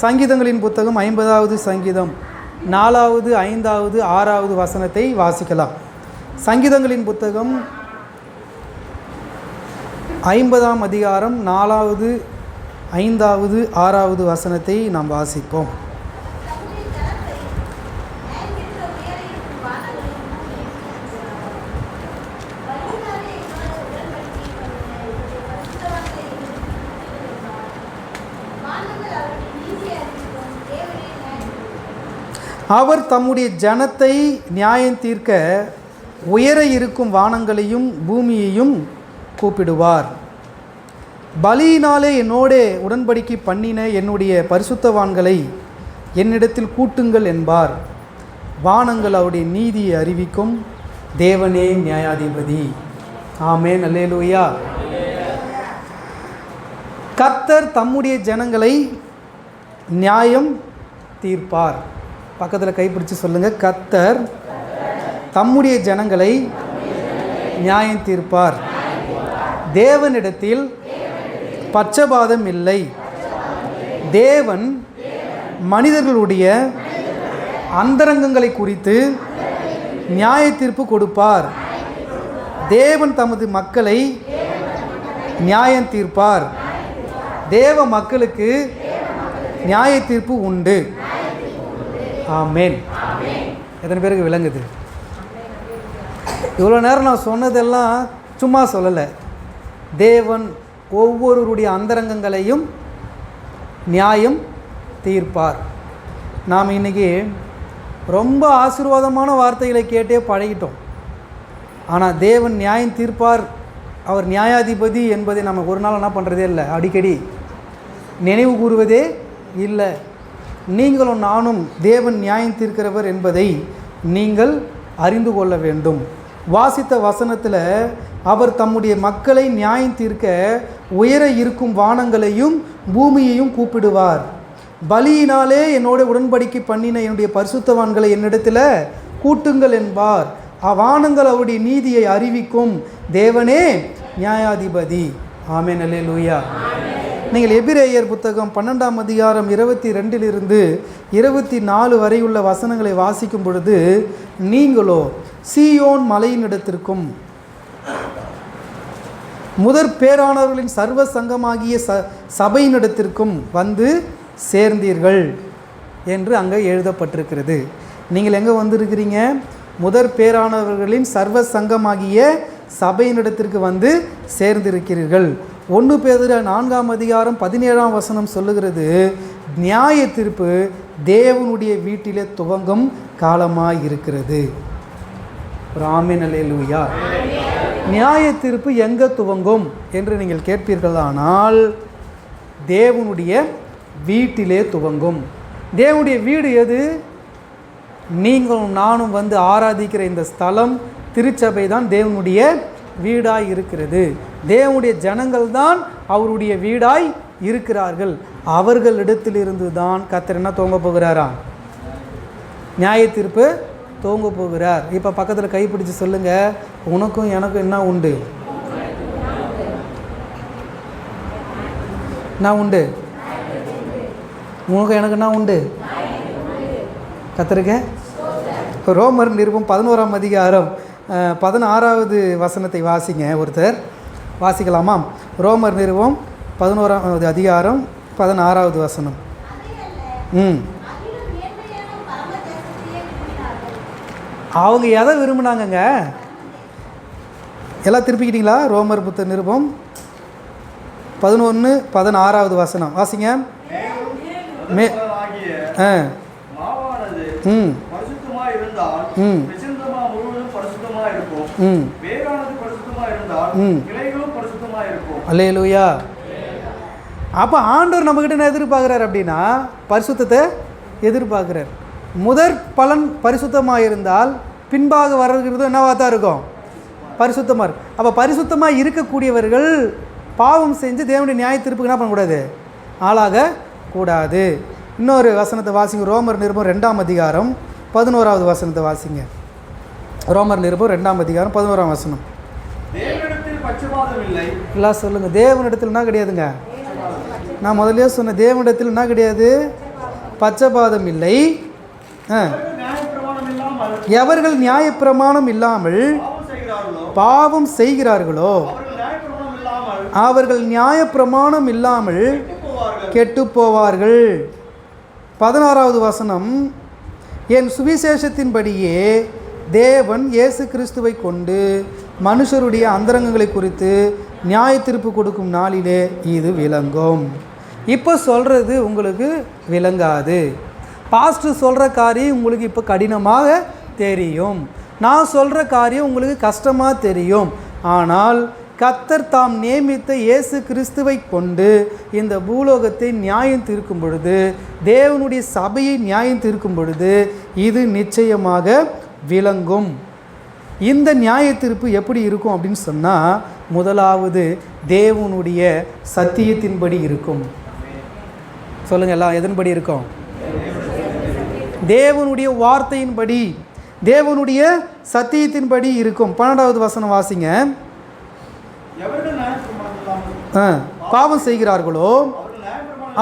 சங்கீதங்களின் புத்தகம் 50வது சங்கீதம் 4வது 5வது 6வது வசனத்தை வாசிக்கலாம். சங்கீதங்களின் புத்தகம் 50ஆம் அதிகாரம் 4வது 5வது 6வது வசனத்தை நாம் வாசிப்போம். அவர் தம்முடைய ஜனத்தை நியாயம் தீர்க்க உயர இருக்கும் வானங்களையும் பூமியையும் கூப்பிடுவார். பலியினாலே என்னோடே உடன்படிக்கை பண்ணின என்னுடைய பரிசுத்தவான்களை என்னிடத்தில் கூட்டுங்கள் என்பார். வானங்கள் அவருடைய நீதியை அறிவிக்கும், தேவனே நியாயாதிபதி. ஆமென், அல்லேலூயா. கர்த்தர் தம்முடைய ஜனங்களை நியாயம் தீர்ப்பார். பக்கத்தில் கைப்பிடிச்சு சொல்லுங்கள், கர்த்தர் தம்முடைய ஜனங்களை நியாயம் தீர்ப்பார். தேவனிடத்தில் பட்சபாதம் இல்லை. தேவன் மனிதர்களுடைய அந்தரங்கங்களை குறித்து நியாய தீர்ப்பு கொடுப்பார். தேவன் தமது மக்களை நியாயம் தீர்ப்பார். தேவ மக்களுக்கு நியாய தீர்ப்பு உண்டு. ஆமென். எத்தனை பேருக்கு விளங்குது? இவ்வளோ நேரம் நான் சொன்னதெல்லாம் சும்மா சொல்லலை. தேவன் ஒவ்வொருவருடைய அந்தரங்கங்களையும் நியாயம் தீர்ப்பார். நாம் இன்றைக்கி ரொம்ப ஆசீர்வாதமான வார்த்தைகளை கேட்டே பழகிட்டோம். ஆனால் தேவன் நியாயம் தீர்ப்பார், அவர் நியாயாதிபதி என்பதை நம்ம ஒரு நாள் என்ன பண்ணுறதே இல்லை, அடிக்கடி நினைவு கூறுவதே இல்லை. நீங்களும் நானும் தேவன் நியாயம் தீர்க்கிறவர் என்பதை நீங்கள் அறிந்து கொள்ள வேண்டும். வாசித்த வசனத்தில் அவர் தம்முடைய மக்களை நியாயம் தீர்க்க உயர இருக்கும் வானங்களையும் பூமியையும் கூப்பிடுவார். பலியினாலே என்னோட உடன்படிக்கை பண்ணின என்னுடைய பரிசுத்தவான்களை என்னிடத்தில் கூட்டுங்கள் என்பார். அவ்வானங்கள் அவருடைய நீதியை அறிவிக்கும், தேவனே நியாயாதிபதி. ஆமென், அல்லேலூயா. நீங்கள் எபிரேயர் புத்தகம் 12ஆம் அதிகாரம் 22 24 வரை உள்ள வசனங்களை வாசிக்கும் பொழுது, நீங்களோ சீயோன் மலையினிடத்திற்கும் முதற் பேரானவர்களின் சர்வ சங்கமாகிய சபையினிடத்திற்கும் வந்து சேர்ந்தீர்கள் என்று அங்கே எழுதப்பட்டிருக்கிறது. நீங்கள் எங்கே வந்திருக்கிறீங்க? முதற் பேரானவர்களின் சர்வ சங்கமாகிய சபையினிடத்திற்கு வந்து சேர்ந்திருக்கிறீர்கள். 1 பேதுரு 4ஆம் அதிகாரம் 17ஆம் வசனம் சொல்லுகிறது, நியாய தீர்ப்பு தேவனுடைய வீட்டிலே துவங்கும் காலமாய் இருக்கிறது. ஆமென், அல்லேலூயா. நியாய தீர்ப்பு எங்கே துவங்கும் என்று நீங்கள் கேட்பீர்களானால், தேவனுடைய வீட்டிலே துவங்கும். தேவனுடைய வீடு எது? நீங்களும் நானும் வந்து ஆராதிக்கிற இந்த ஸ்தலம், திருச்சபை தான் தேவனுடைய வீடாய் இருக்கிறது. தேவனுடைய ஜனங்கள் தான் அவருடைய வீடாய் இருக்கிறார்கள். அவர்களிடத்திலிருந்து தான் கர்த்தர் என்ன துவங்க போகிறாராம்? நியாய தீர்ப்பு துவங்க போகிறார். இப்போ பக்கத்தில் கைப்பிடிச்சு சொல்லுங்க, உனக்கும் எனக்கும் என்ன உண்டு? என்ன உண்டு? உனக்கும் எனக்கு என்ன உண்டு? கர்த்தருக்கு. ரோமர் நிருபம் 11ஆம் அதிகாரம் 16வது வசனத்தை வாசிங்க. ஒருத்தர் வாசிக்கலாமா? ரோமர் நிருபம் 11ஆம் அதிகாரம் 16வது வசனம். அவங்க எதை விரும்பினாங்கங்க? எல்லாம் திருப்பிக்கிட்டீங்களா? ரோமர் புத்த நிருபம் 11:16வது வசனம் வாசிங்க. அல்லேலூயா. அப்போ ஆண்டவர் நம்மக்கிட்ட என்ன எதிர்பார்க்குறார் அப்படின்னா, பரிசுத்தத்தை எதிர்பார்க்குறார். முதற் பலன் பரிசுத்தமாக இருந்தால் பின்பாக வர்றது என்னவாக தான் இருக்கும்? பரிசுத்தமாக இருக்கும். அப்போ பரிசுத்தமாக இருக்கக்கூடியவர்கள் பாவம் செஞ்சு தேவனுடைய நியாய தீர்ப்புக்கு என்ன பண்ணக்கூடாது? ஆளாக கூடாது. இன்னொரு வசனத்தை வாசிங்க. ரோமர் நிருபம் 2ஆம் அதிகாரம் 11வது வசனத்தை வாசிங்க. ரோமர் நிருபம் 2ஆம் அதிகாரம் 11ஆம் வசனம். எல்லாம் சொல்லுங்கள். தேவனிடத்தில் என்ன கிடையாதுங்க? நான் முதலே சொன்ன தேவனிடத்தில் என்ன கிடையாது? பட்சபாதம் இல்லை. எவர்கள் நியாயப்பிரமாணம் இல்லாமல் பாவம் செய்கிறார்களோ அவர்கள் நியாயப்பிரமாணம் இல்லாமல் கெட்டு போவார்கள். 16வது வசனம், என் சுவிசேஷத்தின்படியே தேவன் இயேசு கிறிஸ்துவை கொண்டு மனுஷருடைய அந்தரங்கங்களை குறித்து நியாய தீர்ப்பு கொடுக்கும் நாளிலே இது விளங்கும். இப்போ சொல்கிறது உங்களுக்கு விளங்காது. பாஸ்டர் சொல்கிற காரியம் உங்களுக்கு இப்போ கடினமாக தெரியும். நான் சொல்கிற காரியம் உங்களுக்கு கஷ்டமாக தெரியும். ஆனால் கர்த்தர் தாம் நியமித்த இயேசு கிறிஸ்துவை கொண்டு இந்த பூலோகத்தை நியாயம் தீர்க்கும் பொழுது, தேவனுடைய சபையை நியாயம் தீர்க்கும் பொழுது இது நிச்சயமாக விளங்கும். இந்த நியாய தீர்ப்பு எப்படி இருக்கும் அப்படின்னு சொன்னால், முதலாவது தேவனுடைய சத்தியத்தின்படி இருக்கும். சொல்லுங்கள் எல்லாம், எதன்படி இருக்கும்? தேவனுடைய வார்த்தையின்படி, தேவனுடைய சத்தியத்தின்படி இருக்கும். 12வது வசனம் வாசிங்க. பாவம் செய்கிறார்களோ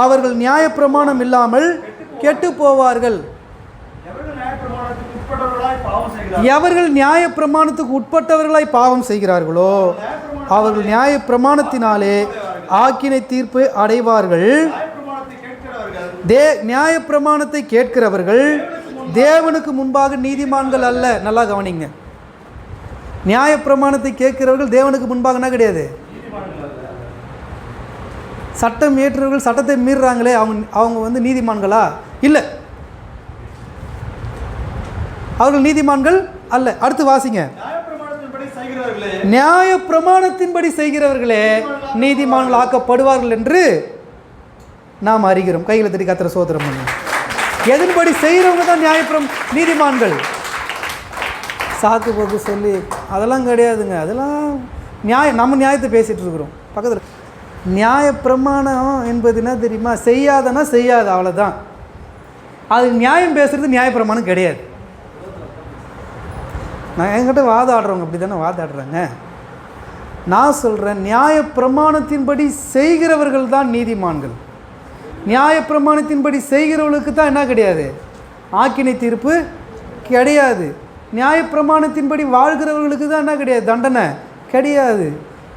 அவர்கள் நியாயப்பிரமாணம் இல்லாமல் கெட்டு போவார்கள். எவர்கள் நியாயப்பிரமாணத்துக்கு உட்பட்டவர்களாய் பாவம் செய்கிறார்களோ அவர்கள் நியாயப்பிரமாணத்தினாலே ஆக்கினை தீர்ப்பு அடைவார்கள். நியாயப்பிரமாணத்தை கேட்கிறவர்கள் தேவனுக்கு முன்பாக நீதிமான்கள் அல்ல. நல்லா கவனிங்க. நியாயப்பிரமாணத்தை கேட்கிறவர்கள் தேவனுக்கு முன்பாக என்ன கிடையாது? சட்டம் ஏற்றவர்கள் சட்டத்தை மீறுறாங்களே, அவங்க வந்து நீதிமான்களா? இல்லை, அவர்கள் நீதிமான்கள் அல்ல. அடுத்து வாசிங்க. நியாயப்பிரமாணத்தின்படி செய்கிறவர்களே நீதிமான்கள் ஆக்கப்படுவார்கள் என்று நாம் அறிகிறோம். கையில் தட்டி கர்த்தரை ஸ்தோத்திரம் பண்ணுங்க. எதன்படி செய்கிறவங்க தான் நீதிமான்கள். சாக்கு போக்கு சொல்லி அதெல்லாம் கிடையாதுங்க. அதெல்லாம் நம்ம நியாயத்தை பேசிகிட்டு இருக்கிறோம். பக்கத்தில் நியாயப்பிரமாணம் என்பது என்ன தெரியுமா? செய்யாதனா செய்யாது, அவ்வளோதான். அது நியாயம் பேசுகிறது நியாயப்பிரமாணம் கிடையாது. நான் என்கிட்ட வாதாடுறவங்க அப்படி தானே வாதாடுறாங்க. நான் சொல்கிறேன், நியாயப்பிரமாணத்தின்படி செய்கிறவர்கள் தான் நீதிமான்கள். நியாயப்பிரமாணத்தின்படி செய்கிறவர்களுக்கு தான் என்ன கிடையாது? ஆக்கினை தீர்ப்பு கிடையாது. நியாயப்பிரமாணத்தின்படி வாழ்கிறவர்களுக்கு தான் என்ன கிடையாது? தண்டனை கிடையாது.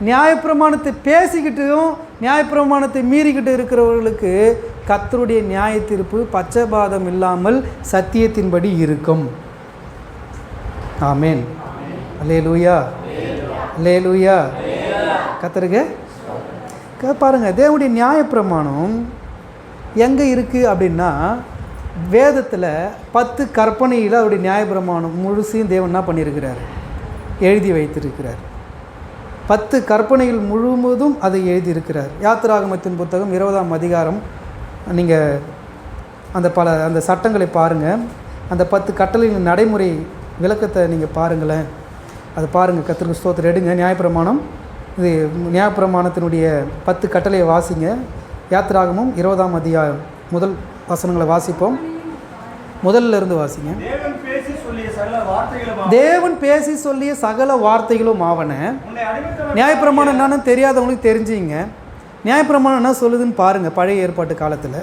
நியாயப்பிரமாணத்தை பேசிக்கிட்டும் நியாயப்பிரமாணத்தை மீறிக்கிட்டு இருக்கிறவர்களுக்கு கர்த்தருடைய நியாய தீர்ப்பு பட்சபாதம் இல்லாமல் சத்தியத்தின்படி இருக்கும். ஆமேன். அல்லேலூயா, அல்லேலூயா. கர்த்தருக்கு பாருங்கள், தேவனுடைய நியாயப்பிரமாணம் எங்கே இருக்குது அப்படின்னா, வேதத்தில் 10 கற்பனையில் அவருடைய நியாயப்பிரமாணம் முழுசையும் தேவன் என்ன பண்ணியிருக்கிறார்? எழுதி வைத்திருக்கிறார். 10 கற்பனைகள் முழுவதும் அதை எழுதியிருக்கிறார். யாத்திராகமத்தின் புத்தகம் 20ஆம் அதிகாரம் நீங்கள் அந்த சட்டங்களை பாருங்கள். அந்த 10 கட்டளையின் நடைமுறை விளக்கத்தை நீங்கள் பாருங்களேன். அது பாருங்கள். கர்த்தருக்கு ஸ்தோத்திரம். எடுங்க நியாயப்பிரமாணம். இது நியாயப்பிரமாணத்தினுடைய 10 கட்டளையை வாசிங்க. யாத்திராகமம் 20ஆம் அதிகாரம் முதல் வசனங்களை வாசிப்போம். முதல்ல இருந்து வாசிங்க. தேவன் பேசி சொல்லிய சகல வார்த்தைகளும் ஆவன. நியாயப்பிரமாணம் என்னன்னு தெரியாதவங்களுக்கு தெரிஞ்சுங்க. நியாயப்பிரமாணம் என்ன சொல்லுதுன்னு பாருங்க. பழைய ஏற்பாட்டு காலத்தில்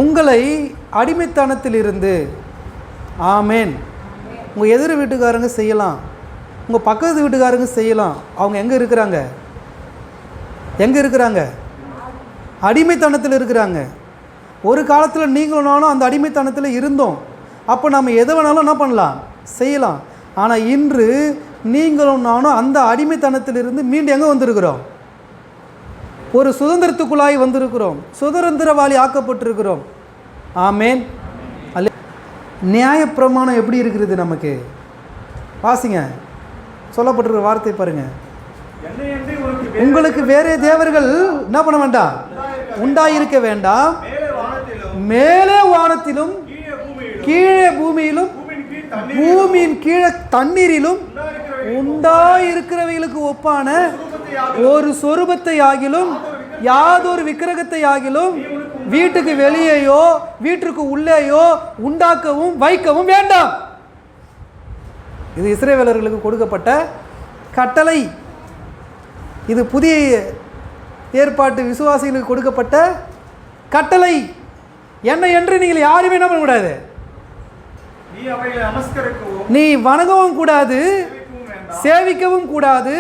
உங்களை அடிமைத்தனத்திலிருந்து, ஆமேன், உங்கள் எதிர் வீட்டுக்காரங்க செய்யலாம், உங்கள் பக்கத்து வீட்டுக்காரங்க செய்யலாம். அவங்க எங்கே இருக்கிறாங்க? அடிமைத்தனத்தில் இருக்கிறாங்க. ஒரு காலத்தில் நீங்களும் நானும் அந்த அடிமைத்தனத்தில் இருந்தோம். அப்போ நம்ம எதை வேணாலும் என்ன பண்ணலாம்? செய்யலாம். ஆனால் இன்று நீங்களும் நானும் அந்த அடிமைத்தனத்திலிருந்து மீண்டும் எங்கே வந்திருக்கிறோம்? ஒரு சுதந்திரத்துக்குள்ளாய் வந்திருக்கிறோம். சுதந்திரவாளி ஆக்கப்பட்டிருக்கிறோம். ஆமேன். அல்ல, நியாயப்பிரமாணம் எப்படி இருக்கிறது நமக்கு? வாசிங்க. சொல்லப்பட்டிருக்கிற வார்த்தை பாருங்க. உங்களுக்கு வேறே தேவர்கள் என்ன பண்ண வேண்டாம்? உண்டாயிருக்க வேண்டாம். மேலே வானத்திலும் கீழே பூமியிலும் பூமியின் கீழே தண்ணீரிலும் உண்டாயிருக்கிறவைகளுக்கு ஒப்பான ஒரு சொரூபத்தை ஆகிலும் யாதொரு விக்கிரகத்தை ஆகிலும் வீட்டுக்கு வெளியேயோ வீட்டுக்கு உள்ளேயோ உண்டாக்கவும் வைக்கவும் வேண்டாம். இது இஸ்ரவேலர்களுக்கு கொடுக்கப்பட்ட கட்டளை. இது புதிய ஏற்பாட்டு விசுவாசிகளுக்கு கொடுக்கப்பட்ட கட்டளை. என்ன என்று நீங்கள் யாருமே என்ன பண்ணக்கூடாது, நீ வணங்கவும் கூடாது, சேவிக்கவும் கூடாது.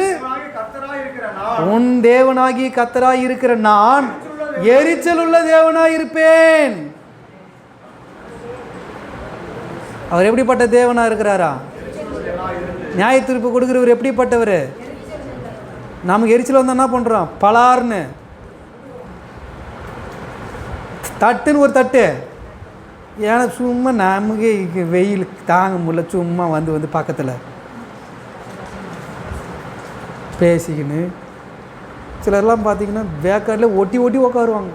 உன் தேவனாகி கர்த்தராய் இருக்கிற நான் எரிச்சல் உள்ள தேவனாய் இருப்பேன். அவர் எப்படிப்பட்ட தேவனா இருக்கிறாரா? நியாய தீர்ப்பு கொடுக்கிறவர் எப்படிப்பட்டவர்? நமக்கு எரிச்சல் வந்தால் என்ன பண்ணுறோம்? பலார்னு தட்டுன்னு ஒரு தட்டு. ஏன்னா சும்மா நமக்கு வெயில் தாங்க முடியல, சும்மா வந்து பக்கத்தில் பேசிக்கின்னு சிலர்லாம் பார்த்தீங்கன்னா வேக்காட்டில் ஒட்டி உட்காருவாங்க.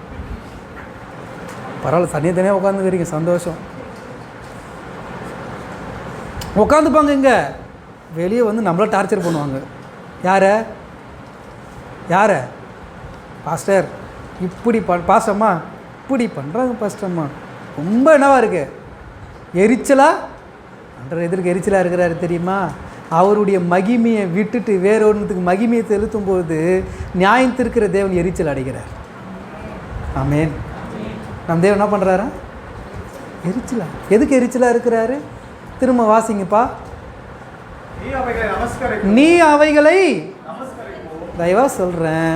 பரவாயில்ல, தனியாக உட்காந்துக்கிறீங்க, சந்தோஷம். உட்காந்துப்பாங்க. இங்கே வெளியே வந்து நம்மளை டார்ச்சர் பண்ணுவாங்க. யாரை பாஸ்டர் இப்படி பாஸ்டம்மா இப்படி பண்ணுறாங்க, பாஸ்டம்மா ரொம்ப என்னவா இருக்குது, எரிச்சலா எதிர்க்கு எரிச்சலாக இருக்கிறாரு தெரியுமா? அவருடைய மகிமையை விட்டுட்டு வேற ஒன்றுத்துக்கு மகிமையை செலுத்தும் போது நியாயத்திருக்கிற தேவன் எரிச்சல் அடைகிறார். ஆமேன். நம் தேவன் என்ன பண்ணுறாரா? எரிச்சலா. எதுக்கு எரிச்சலாக இருக்கிறாரு? திரும்ப வாசிங்கப்பா. நீ அவைகளை தயவாக சொல்கிறேன்,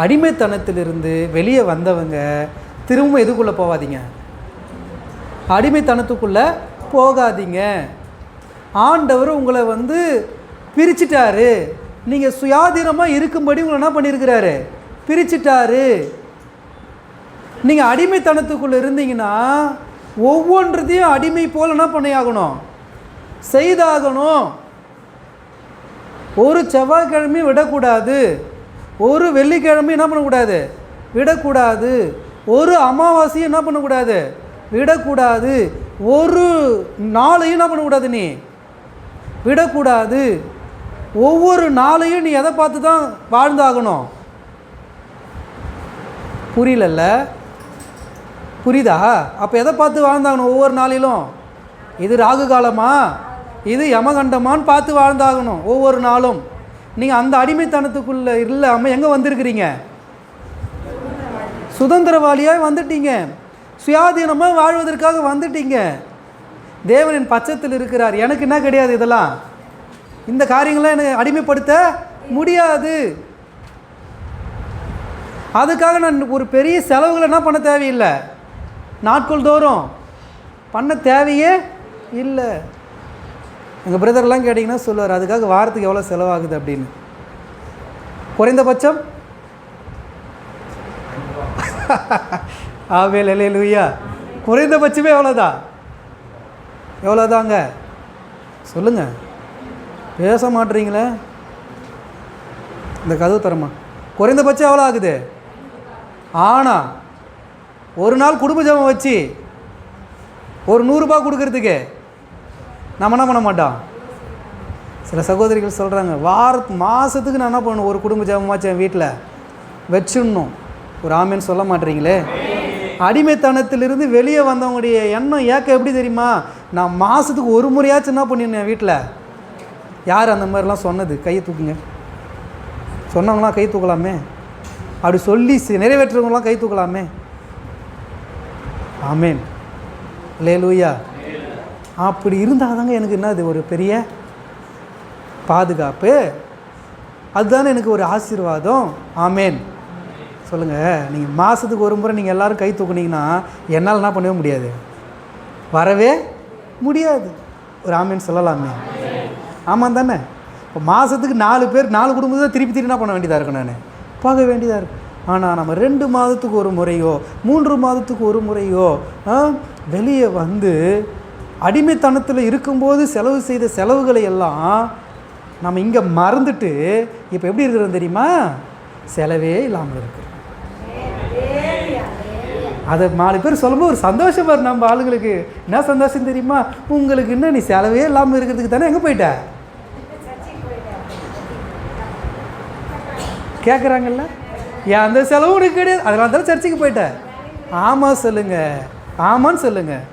அடிமைத்தனத்திலிருந்து வெளியே வந்தவங்க திரும்ப எதுக்குள்ளே போகாதீங்க, அடிமைத்தனத்துக்குள்ளே போகாதீங்க. ஆண்டவர் உங்களை வந்து பிரிச்சிட்டாரு. நீங்கள் சுயாதீனமாக இருக்கும்படி உங்களை என்ன பண்ணியிருக்கிறாரு? பிரிச்சிட்டாரு. நீங்கள் அடிமைத்தனத்துக்குள்ளே இருந்தீங்கன்னா ஒவ்வொன்றதையும் அடிமை போல் என்ன பண்ணியாகணும்? செய்தாகணும். ஒரு செவ்வாய்க்கிழமையும் விடக்கூடாது, ஒரு வெள்ளிக்கிழமையும் என்ன பண்ணக்கூடாது? விடக்கூடாது. ஒரு அமாவாசையும் என்ன பண்ணக்கூடாது? விடக்கூடாது. ஒரு நாளையும் என்ன பண்ணக்கூடாது? நீ விடக்கூடாது. ஒவ்வொரு நாளையும் நீ எதை பார்த்து தான் வாழ்ந்தாகணும்? புரியலல்ல? புரியுதா? அப்போ எதை பார்த்து வாழ்ந்தாகணும்? ஒவ்வொரு நாளிலும் இது ராகு காலமா, இது யமகண்டமான்னு பார்த்து வாழ்ந்தாகணும் ஒவ்வொரு நாளும். நீங்கள் அந்த அடிமைத்தனத்துக்குள்ளே இல்லாமல் எங்கே வந்திருக்கிறீங்க? சுதந்திரவாளியாக வந்துட்டீங்க. சுயாதீனமாக வாழ்வதற்காக வந்துட்டீங்க. தேவனின் பட்சத்தில் இருக்கிறார். எனக்கு என்ன கிடையாது, இதெல்லாம் இந்த காரியங்கள்லாம் எனக்கு அடிமைப்படுத்த முடியாது. அதுக்காக நான் ஒரு பெரிய செலவுகளை என்ன பண்ண தேவையில்லை, நாட்கள் தோறும் பண்ண தேவையே இல்லை. எங்கள் பிரதர்லாம் கேட்டிங்கன்னா சொல்லுவார், அதுக்காக வாரத்துக்கு எவ்வளோ செலவாகுது அப்படின்னு. குறைந்தபட்சம் ஆவேல் அல்லேலூயா, குறைந்தபட்சமே எவ்வளோதாங்க சொல்லுங்கள். பேச மாட்டுறீங்களே, இந்த கதவு தரமா குறைந்தபட்சம் எவ்வளோ ஆகுது? ஆனால் ஒரு நாள் குடும்ப ஜெபம் வச்சு ஒரு 100 ரூபா கொடுக்கறதுக்கு நம்ம என்ன பண்ண மாட்டோம். சில சகோதரிகள் சொல்கிறாங்க, மாதத்துக்கு நான் என்ன பண்ணணும், ஒரு குடும்ப ஜெபமாச்சு என் வீட்டில் வச்சிடணும். ஒரு ஆமேன்னு சொல்ல மாட்டேறீங்களே. அடிமைத்தனத்திலிருந்து வெளியே வந்தவங்களுடைய எண்ணம் ஏக்கம் எப்படி தெரியுமா? நான் மாதத்துக்கு ஒரு முறையாச்சும் என்ன பண்ணிடணும் என் வீட்டில். யார் அந்த மாதிரிலாம் சொன்னது? கையை தூக்குங்க. சொன்னவங்களாம் கை தூக்கலாமே. அப்படி சொல்லி நிறைவேற்றுறவங்களாம் கை தூக்கலாமே. ஆமேன் அல்லேலூயா. அப்படி இருந்தால் தாங்க எனக்கு என்ன, அது ஒரு பெரிய பாதுகாப்பு. அதுதானே எனக்கு ஒரு ஆசீர்வாதம். ஆமேன் சொல்லுங்கள். நீங்கள் மாதத்துக்கு ஒரு முறை நீங்கள் எல்லோரும் கை தூக்குனீங்கன்னா என்னால் என்ன பண்ணவே முடியாது, வரவே முடியாது. ஒரு ஆமேன் சொல்லலாமே. ஆமாம் தானே? இப்போ மாதத்துக்கு 4 பேர் 4 குடும்பத்தை திருப்பி என்ன பண்ண வேண்டியதாக இருக்கும், நான் பார்க்க வேண்டியதாக இருக்கும். ஆனால் நம்ம 2 மாதத்துக்கு ஒரு முறையோ 3 மாதத்துக்கு ஒரு முறையோ வெளியே வந்து அடிமைத்தனத்தில் இருக்கும்போது செலவு செய்த செலவுகளை எல்லாம் நம்ம இங்கே மறந்துட்டு இப்போ எப்படி இருக்கிறோம் தெரியுமா? செலவே இல்லாமல் இருக்கு. அதை 4 பேர் சொல்லும்போது ஒரு சந்தோஷம் வரும் நம்ம ஆளுங்களுக்கு. என்ன சந்தோஷம் தெரியுமா? உங்களுக்கு என்ன, நீ செலவே இல்லாமல் இருக்கிறதுக்கு தானே எங்கே போயிட்ட கேட்குறாங்கல்ல. ஏன் அந்த செலவு உனக்கு கிடையாது, அதனால தானே சர்ச்சுக்கு போயிட்டேன். ஆமாம் சொல்லுங்கள், ஆமான்னு சொல்லுங்கள்.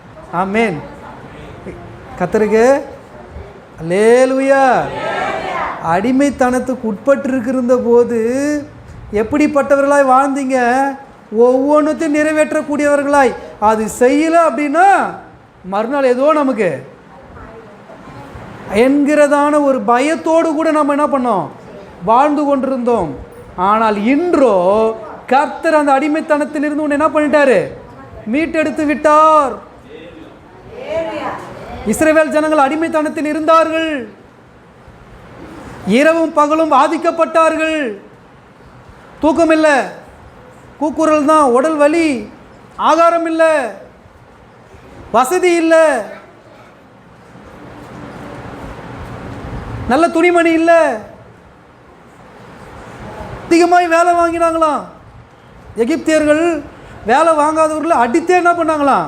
ஆமேன். கர்த்தருக்கு அல்லேலூயா. அடிமைத்தனத்துக்கு உட்பட்டு இருந்த போது எப்படிப்பட்டவர்களாய் வாழ்ந்தீங்க? ஒவ்வொன்றுத்தையும் நிறைவேற்றக்கூடியவர்களாய். அது செய்யலை அப்படின்னா மறுநாள் ஏதோ நமக்கு என்கிறதான ஒரு பயத்தோடு கூட நம்ம என்ன பண்ணோம்? வாழ்ந்து கொண்டிருந்தோம். ஆனால் இன்றோ கர்த்தர் அந்த அடிமைத்தனத்திலிருந்து உன்னை என்ன பண்ணிட்டாரு? மீட்டெடுத்து விட்டார். இஸ்ரவேல் ஜனங்கள் அடிமைத்தனத்தில் இருந்தார்கள். இரவும் பகலும் பாதிக்கப்பட்டார்கள். தூக்கம் இல்லை, கூக்குரல் தான், உடல் வலி, ஆகாரம் இல்லை, வசதி இல்லை, நல்ல துணிமணி இல்லை, அதிகமாய் வேலை வாங்கினாங்களாம். எகிப்தியர்கள் வேலை வாங்காதவர்களை அடித்தே என்ன பண்ணாங்களாம்?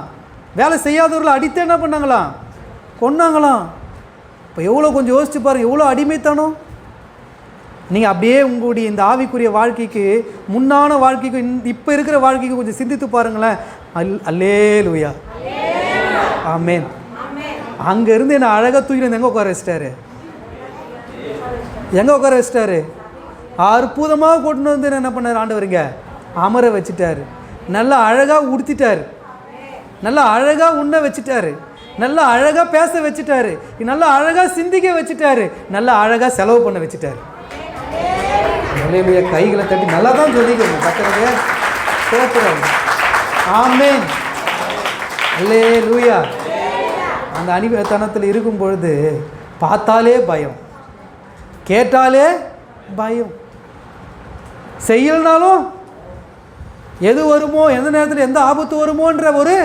வேலை செய்யாதவர்களை அடித்தே என்ன பண்ணாங்களாம்? கொன்னாங்களாம். இப்போ எவ்வளோ கொஞ்சம் யோசிச்சு பாருங்கள், எவ்வளோ அடிமைத்தனம். நீங்கள் அப்படியே உங்களுடைய இந்த ஆவிக்குரிய வாழ்க்கைக்கு, முன்னான வாழ்க்கைக்கு, இப்போ இருக்கிற வாழ்க்கைக்கு கொஞ்சம் சிந்தித்து பாருங்களேன். அல்லேலூயா, ஆமென். அங்கேருந்து என்னை அழகாக தூக்கி எங்கே உட்கார வச்சிட்டாரு? எங்கே உட்கார வச்சிட்டாரு? அற்புதமாக கொண்டு வந்து என்ன பண்ணார் ஆண்டவருங்க? அமர வச்சுட்டாரு. நல்லா அழகாக உடுத்திட்டார், நல்லா அழகாக உண்ண வச்சுட்டாரு, நல்லா அழகாக பேச வச்சுட்டாரு, நல்லா அழகாக சிந்திக்க வச்சுட்டாரு, நல்லா அழகாக செலவு பண்ண வச்சுட்டாரு. கைகளை தட்டி நல்லா தான் சொல்லிக்கணும் கர்த்தருக்கு ஸ்தோத்திரம். ஆமென், அல்லேலூயா. அந்த அடிமைத்தனத்தில் இருக்கும் பொழுது பார்த்தாலே பயம், கேட்டாலே பயம், செய்யலனாலும் எது வருமோ, எந்த நேரத்தில் எந்த ஆபத்து வருமோன்ற ஒரு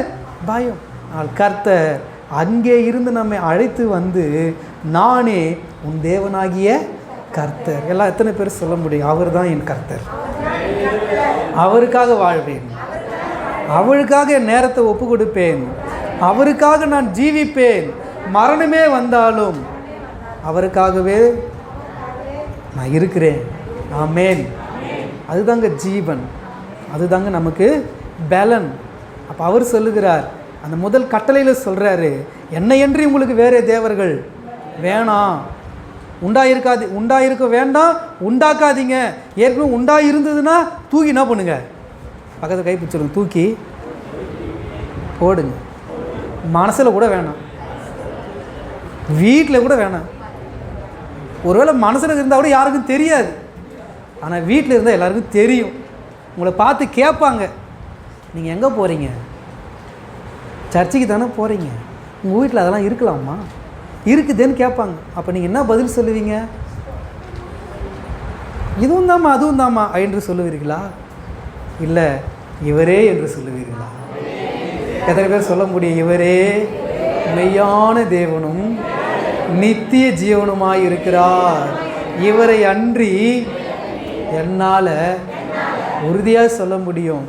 பயம். ஆனால் கர்த்தர் அங்கே இருந்து நம்மை அழைத்து வந்து, நானே உன் தேவனாகிய கர்த்தர். எல்லாம் எத்தனை பேர் சொல்ல முடியும்? அவர் தான் என் கர்த்தர், அவருக்காக வாழ்வேன், அவருக்காக என் நேரத்தை ஒப்பு கொடுப்பேன், அவருக்காக நான் ஜீவிப்பேன், மரணமே வந்தாலும் அவருக்காகவே நான் இருக்கிறேன். ஆமென். அதுதாங்க ஜீவன், அதுதாங்க நமக்கு பலன். அப்போ அவர் சொல்லுகிறார், அந்த முதல் கட்டளையில் சொல்கிறாரு, என்னையன்றி உங்களுக்கு வேறு தேவர்கள் வேணாம், உண்டாயிருக்க வேண்டாம், உண்டாக்காதீங்க. ஏற்கனவே உண்டாயிருந்ததுன்னா தூக்கி என்ன பண்ணுங்க? பக்கத்தில் கை பிடிச்சிருங்க, தூக்கி போடுங்க. மனசில் கூட வேணாம், வீட்டில் கூட வேணாம். ஒருவேளை மனசில் இருந்தால் கூட யாருக்கும் தெரியாது, ஆனால் வீட்டில் இருந்தால் எல்லாருக்கும் தெரியும். உங்களை பார்த்து கேட்பாங்க, நீங்கள் எங்கே போகிறீங்க? சர்ச்சுக்கு தானே போகிறீங்க, உங்கள் வீட்டில் அதெல்லாம் இருக்கலாமா? இருக்குதுன்னு கேட்பாங்க. அப்போ நீங்கள் என்ன பதில் சொல்லுவீங்க? இதுவும் தாம்மா அதுவும் தாம்மா என்று சொல்லுவீர்களா? இல்லை, இவரே என்று சொல்லுவீர்களா? எத்தனை பேர் சொல்ல முடியும்? இவரே மெய்யான தேவனும் நித்திய ஜீவனுமாய் இருக்கிறார், இவரை அன்றி என்னால் உறுதியாக சொல்ல முடியும்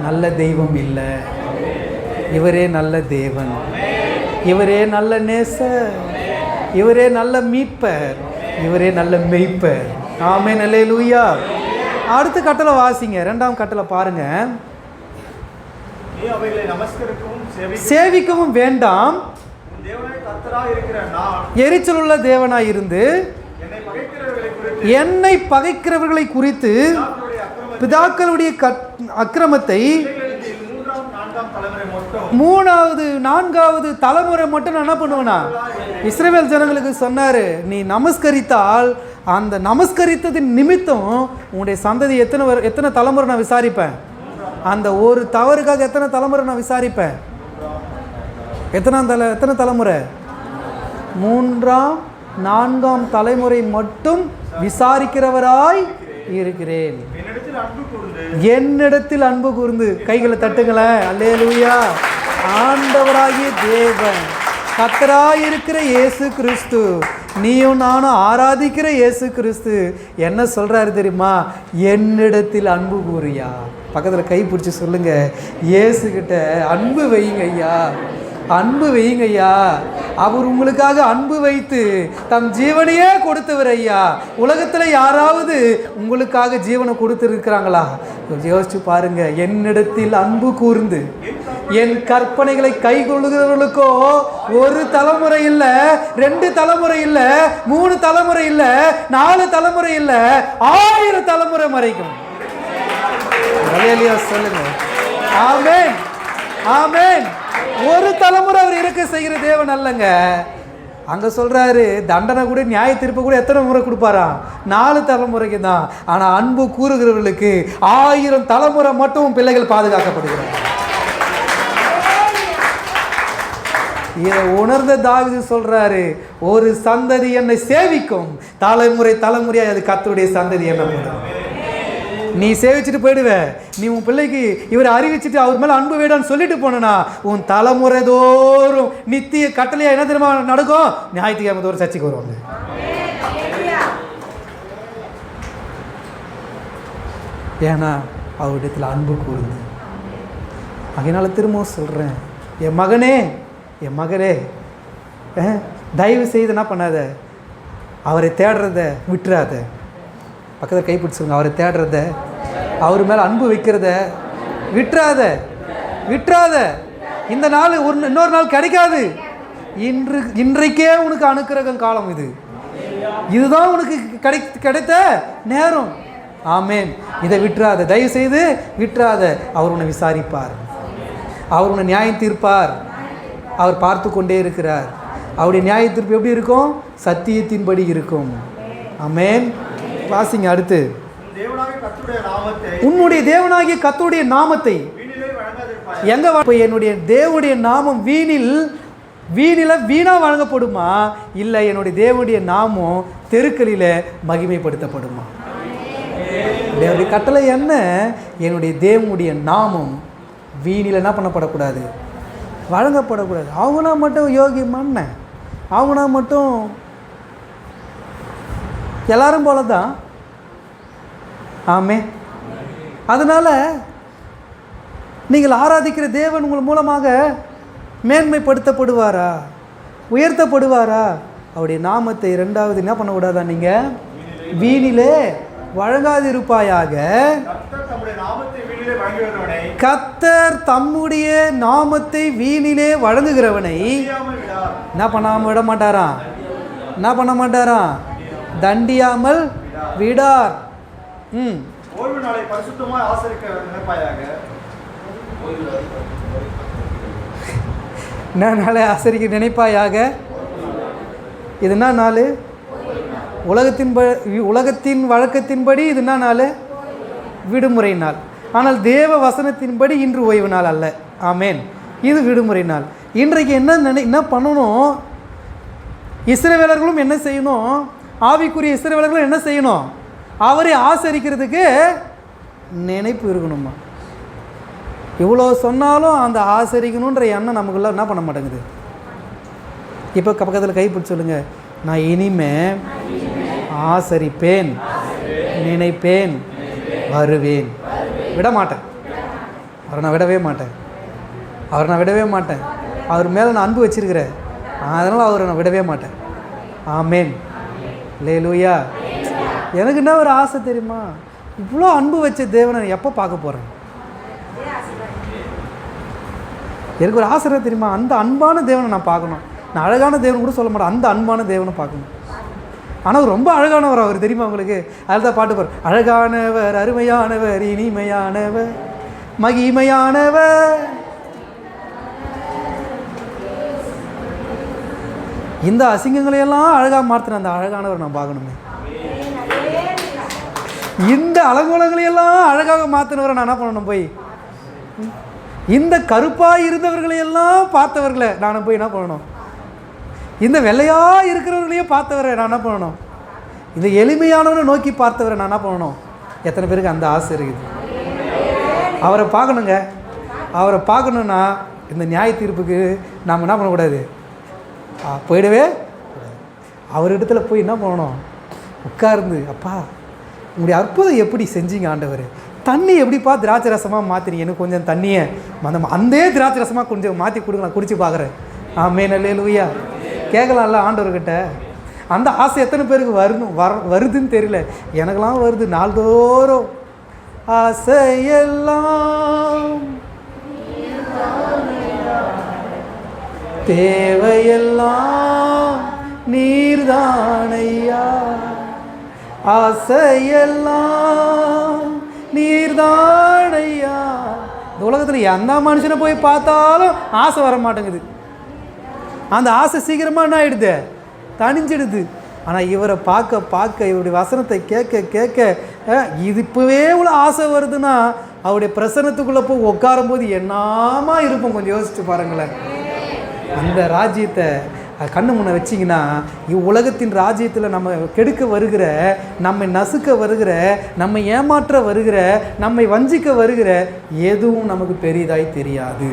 நல்ல தெய்வம் இல்லை. இவரே நல்ல தேவன், இவரே நல்ல நேசர், இவரே நல்ல மீட்பர், இவரே நல்ல மெய்ப்பர். ஆமென், அல்லேலூயா. அடுத்த கட்டளை வாசிங்க, 2ஆம் கட்டளை பாருங்க. சேவிக்கவும் வேண்டாம், எரிச்சலுள்ள தேவனாய் இருந்து என்னை பகைக்கிறவர்களை குறித்து பிதாக்களுடைய அக்கிரமத்தை 3வது 4வது தலைமுறை மட்டும் நான் என்ன பண்ணுவேனா? இஸ்ரவேல் ஜனங்களுக்கு சொன்னார், நீ நமஸ்கரித்தால் அந்த நமஸ்கரித்ததின் நிமித்தம் உன்னுடைய சந்ததி எத்தனை தலைமுறை நான் விசாரிப்பேன். அந்த ஒரு தவறுக்காக எத்தனை தலைமுறை நான் விசாரிப்பேன். எத்தனை தலைமுறை? 3ஆம் 4ஆம் தலைமுறை மட்டும் விசாரிக்கிறவராய் இருக்கிறேன். என்னிடத்தில் அன்பு கூர்ந்து, கைகளை தட்டுங்களேன், அல்லேலூயா. ஆண்டவராகிய தேவன், கர்த்தராயிருக்கிற இயேசு கிறிஸ்து, நீயும் நானும் ஆராதிக்கிற இயேசு கிறிஸ்து என்ன சொல்கிறாரு தெரியுமா? என்னிடத்தில் அன்பு கூறியா. பக்கத்தில் கை பிடிச்சி சொல்லுங்க, இயேசுக்கிட்ட அன்பு வைங்க ஐயா, அன்பு வையுங்க ஐயா. அவர் உங்களுக்காக அன்பு வைத்து தம் ஜீவனையே கொடுத்தவர் ஐயா. உலகத்தில் யாராவது உங்களுக்காக ஜீவனை கொடுத்துருக்கிறாங்களா? யோசிச்சு பாருங்க. என்னிடத்தில் அன்பு கூர்ந்து என் கற்பனைகளை கை கொள்ளுகிறவர்களுக்கோ ஒரு தலைமுறை இல்லை, 2 தலைமுறை இல்லை, 3 தலைமுறை இல்லை, 4 தலைமுறை இல்லை, 1000 தலைமுறை வரைக்கும் அல்லேலூயா சொல்லுங்க. ஆமென், ஆமென். ஒரு தலைமுறை அவர் இருக்க செய்கிற தேவன் அல்லங்க. அங்க சொல்றாரு, தண்டனை கூட நியாய தீர்ப்பு கூட எத்தனை முறை கொடுப்பாரா? 4 தலைமுறைக்கு தான். ஆனா அன்பு கூறுகிறவர்களுக்கு 1000 தலைமுறை மட்டும் பிள்ளைகள் பாதுகாக்கப்படுகிறார். இதை உணர்ந்த தாவீது சொல்றாரு, ஒரு சந்ததி என்னை சேவிக்கும், தலைமுறை தலைமுறையா அது கர்த்தருடைய சந்ததி என்ன பண்ணும். நீ சேவிச்சுட்டு போயிடுவ, நீ உன் பிள்ளைக்கு இவரை அறிவிச்சுட்டு அவர் மேல அன்பு வேடான்னு சொல்லிட்டு போனா உன் தலைமுறை தோறும் நித்திய கட்டளையா என்ன தெரியுமா நடக்கும்? ஞாயிற்றுக்கிழமை தோறும் சர்ச்சைக்கு வருவாங்க. ஏன்னா அவரிடத்தில் அன்பு கூறுது. அதனால திரும்பவும் சொல்றேன், என் மகனே, என் மகளே, தயவு செய்து என்ன பண்ணாத, அவரை தேடுறத விட்டுறாத. பக்கத்தில் கைப்பிடிச்சுங்க, அவரை தேடுறத, அவர் மேலே அன்பு வைக்கிறத விட்டுறாத, விட்டுறாத. இந்த நாள் இன்னொரு நாள் கிடைக்காது. இன்றைக்கே உனக்கு அனுக்கிரகம் காலம் இது. இதுதான் உனக்கு கிடைத்த நேரம். ஆமேன். இதை விட்டுறாத, தயவு செய்து விட்டுறாத. அவர் உன்னை விசாரிப்பார், அவர் உன்னை நியாயம் தீர்ப்பார். அவர் பார்த்து கொண்டே இருக்கிறார். அவருடைய நியாய தீர்ப்பு எப்படி இருக்கும்? சத்தியத்தின்படி இருக்கும். ஆமேன். வாசிங்க அடுத்து. உன்னுடைய தேவனாகிய கர்த்தருடைய நாமத்தை எங்க என்னுடைய தேவனுடைய நாமம் வீணில வீணா வழங்கப்படுமா, இல்லை என்னுடைய தேவனுடைய நாமம் தெருக்களில மகிமைப்படுத்தப்படுமா? தேவனுடைய கட்டளை என்ன? என்னுடைய தேவனுடைய நாமம் வீணில என்ன பண்ணப்படக்கூடாது, வழங்கப்படக்கூடாது. அவங்கனா மட்டும் யோகியமான, அவங்கனா மட்டும் எல்லாரும் போல தான். ஆமே. அதனால் நீங்கள் ஆராதிக்கிற தேவன் உங்கள் மூலமாக மேன்மைப்படுத்தப்படுவாரா, உயர்த்தப்படுவாரா? அவருடைய நாமத்தை ரெண்டாவது என்ன பண்ணக்கூடாதா? நீங்கள் வீணிலே வழங்காதிருப்பாயாக. கர்த்தர் தம்முடைய நாமத்தை வீணிலே வழங்குகிறவனை என்ன பண்ணாமல் விட மாட்டாராம், என்ன பண்ண மாட்டாராம், தண்டியாமல் விடார். ஓய்வு நாளை பரிசுத்தமாய் ஆசரிக்க நினைப்பாயாக. என்ன நாளை ஆசரிக்க நினைப்பாயாக? இது என்ன நாள்? உலகத்தின் வழக்கத்தின்படி இது என்ன நாள்? விடுமுறை நாள். ஆனால் தேவ வசனத்தின்படி இன்று ஓய்வு நாள் அல்ல. ஆமேன். இது விடுமுறை நாள். இன்றைக்கு என்ன பண்ணணும்? இஸ்ரவேலர்களும் என்ன செய்யணும்? ஆவிக்குரிய இஸ்ரவேலர்களும் என்ன செய்யணும்? அவரை ஆசரிக்கிறதுக்கு நினைப்பு இருக்கணுமா? இவ்வளோ சொன்னாலும் அந்த ஆசரிக்கணுன்ற எண்ணம் நமக்குள்ள என்ன பண்ண மாட்டேங்குது. இப்போ பக்கத்தில் கைப்பிடிச்சு சொல்லுங்க, நான் இனிமே ஆசரிப்பேன், நினைப்பேன், வருவேன். விட மாட்டேன், அவரை நான் விடவே மாட்டேன், அவரை நான் விடவே மாட்டேன். அவர் மேலே நான் அன்பு வச்சிருக்கிறேன், அதனால் அவரை நான் விடவே மாட்டேன். ஆமேன். அல்லேலூயா. எனக்கு என்ன ஒரு ஆசை தெரியுமா? இவ்வளோ அன்பு வச்ச தேவனை எப்போ பார்க்க போகிறேன்? எனக்கு ஒரு ஆசை தெரியுமா? அந்த அன்பான தேவனை நான் பார்க்கணும். நான் அழகான தேவன் கூட சொல்ல மாட்டேன், அந்த அன்பான தேவனை பார்க்கணும். ஆனால் ரொம்ப அழகானவர் அவர், தெரியுமா உங்களுக்கு? அதில் தான் பாட்டு பாரு, அழகானவர், அருமையானவர், இனிமையானவர், மகிமையானவர். இந்த அசிங்கங்களையெல்லாம் அழகாக மாற்றின அந்த அழகானவர் நான் பார்க்கணுமே. இந்த அலங்கோலங்களையெல்லாம் அழகாக மாற்றினவரை நான் என்ன பண்ணணும்? போய் இந்த கருப்பாக இருந்தவர்களையெல்லாம் பார்த்தவர்களை நான் போய் என்ன பண்ணணும்? இந்த வெள்ளையாக இருக்கிறவர்களையும் பார்த்தவரை நான் என்ன பண்ணணும்? இந்த எளிமையானவரை நோக்கி பார்த்தவரை நான் என்ன பண்ணணும்? எத்தனை பேருக்கு அந்த ஆசை இருக்குது? அவரை பார்க்கணுங்க. அவரை பார்க்கணுன்னா இந்த நியாய தீர்ப்புக்கு நாம் என்ன பண்ணக்கூடாது? போயிடவே கூடாது. அவரிடத்துல போய் என்ன பண்ணணும்? உட்கார்ந்து, அப்பா உங்களுடைய அற்புதம் எப்படி செஞ்சீங்க ஆண்டவர், தண்ணி எப்படிப்பா திராட்சை ரசமாக மாற்றினீங்க, எனக்கு கொஞ்சம் தண்ணியை அந்த திராட்சை ரசமாக கொஞ்சம் மாற்றி கொடுங்க, நான் குடிச்சு பார்க்குறேன். ஆமேன். அல்லேலூயா. கேட்கலாம்ல ஆண்டவர்கிட்ட. அந்த ஆசை எத்தனை பேருக்கு வருதுன்னு தெரியல. எனக்கெல்லாம் வருது நாள்தோறும். ஆசையெல்லாம் தேவையெல்லாம் நீர்தானையா, ஆசையெல்லாம் நீர்தானையா, ஐயா. இந்த உலகத்தில் எந்த மனுஷனை போய் பார்த்தாலும் ஆசை வர மாட்டேங்குது. அந்த ஆசை சீக்கிரமாக என்ன ஆகிடுது, தணிஞ்சிடுது. ஆனால் இவரை பார்க்க பார்க்க, இவருடைய வசனத்தை கேட்க கேட்க இது இப்போவே இவ்வளோ ஆசை வருதுன்னா அவருடைய பிரசன்னத்துக்குள்ளே போய் உட்காரும் போது என்னமா இருப்போம், கொஞ்சம் யோசிச்சு பாருங்களேன். அந்த ராஜ்யத்தை கண்ணு முன்ன வச்சிங்கன்னா, இவ்வுலகத்தின் ராஜ்யத்தில் நம்ம கெடுக்க வருகிற, நம்மை நசுக்க வருகிற, நம்மை ஏமாற்ற வருகிற, நம்மை வஞ்சிக்க வருகிற எதுவும் நமக்கு பெரிதாய் தெரியாது.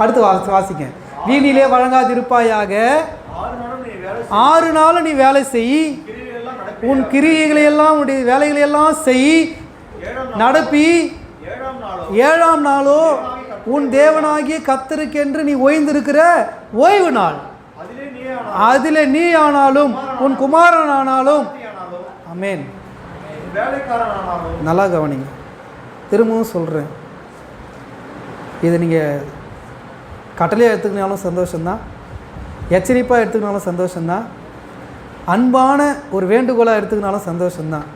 அடுத்து வாசிக்க. வீணிலே வழங்காதிருப்பாயாக, 6 நாளும் நீ வேலை செய், உன் கிரியைகளையெல்லாம் உன்னுடைய வேலைகளையெல்லாம் செய், நடப்பி 7ஆம் நாளோ உன் தேவனாகிய கர்த்தருக்கென்று நீ ஓய்ந்திருக்கிற ஓய்வு நாள். அதிலே நீ ஆனாலும் உன் குமாரன் ஆனாலும், ஆமென். நல்லா கவனிங்க, திரும்பவும் சொல்கிறேன். இதை நீங்கள் கட்டளையாக எடுத்துக்கினாலும் சந்தோஷம்தான், எச்சரிப்பாக எடுத்துக்கினாலும் சந்தோஷம்தான், அன்பான ஒரு வேண்டுகோளாக எடுத்துக்கினாலும் சந்தோஷம்தான்.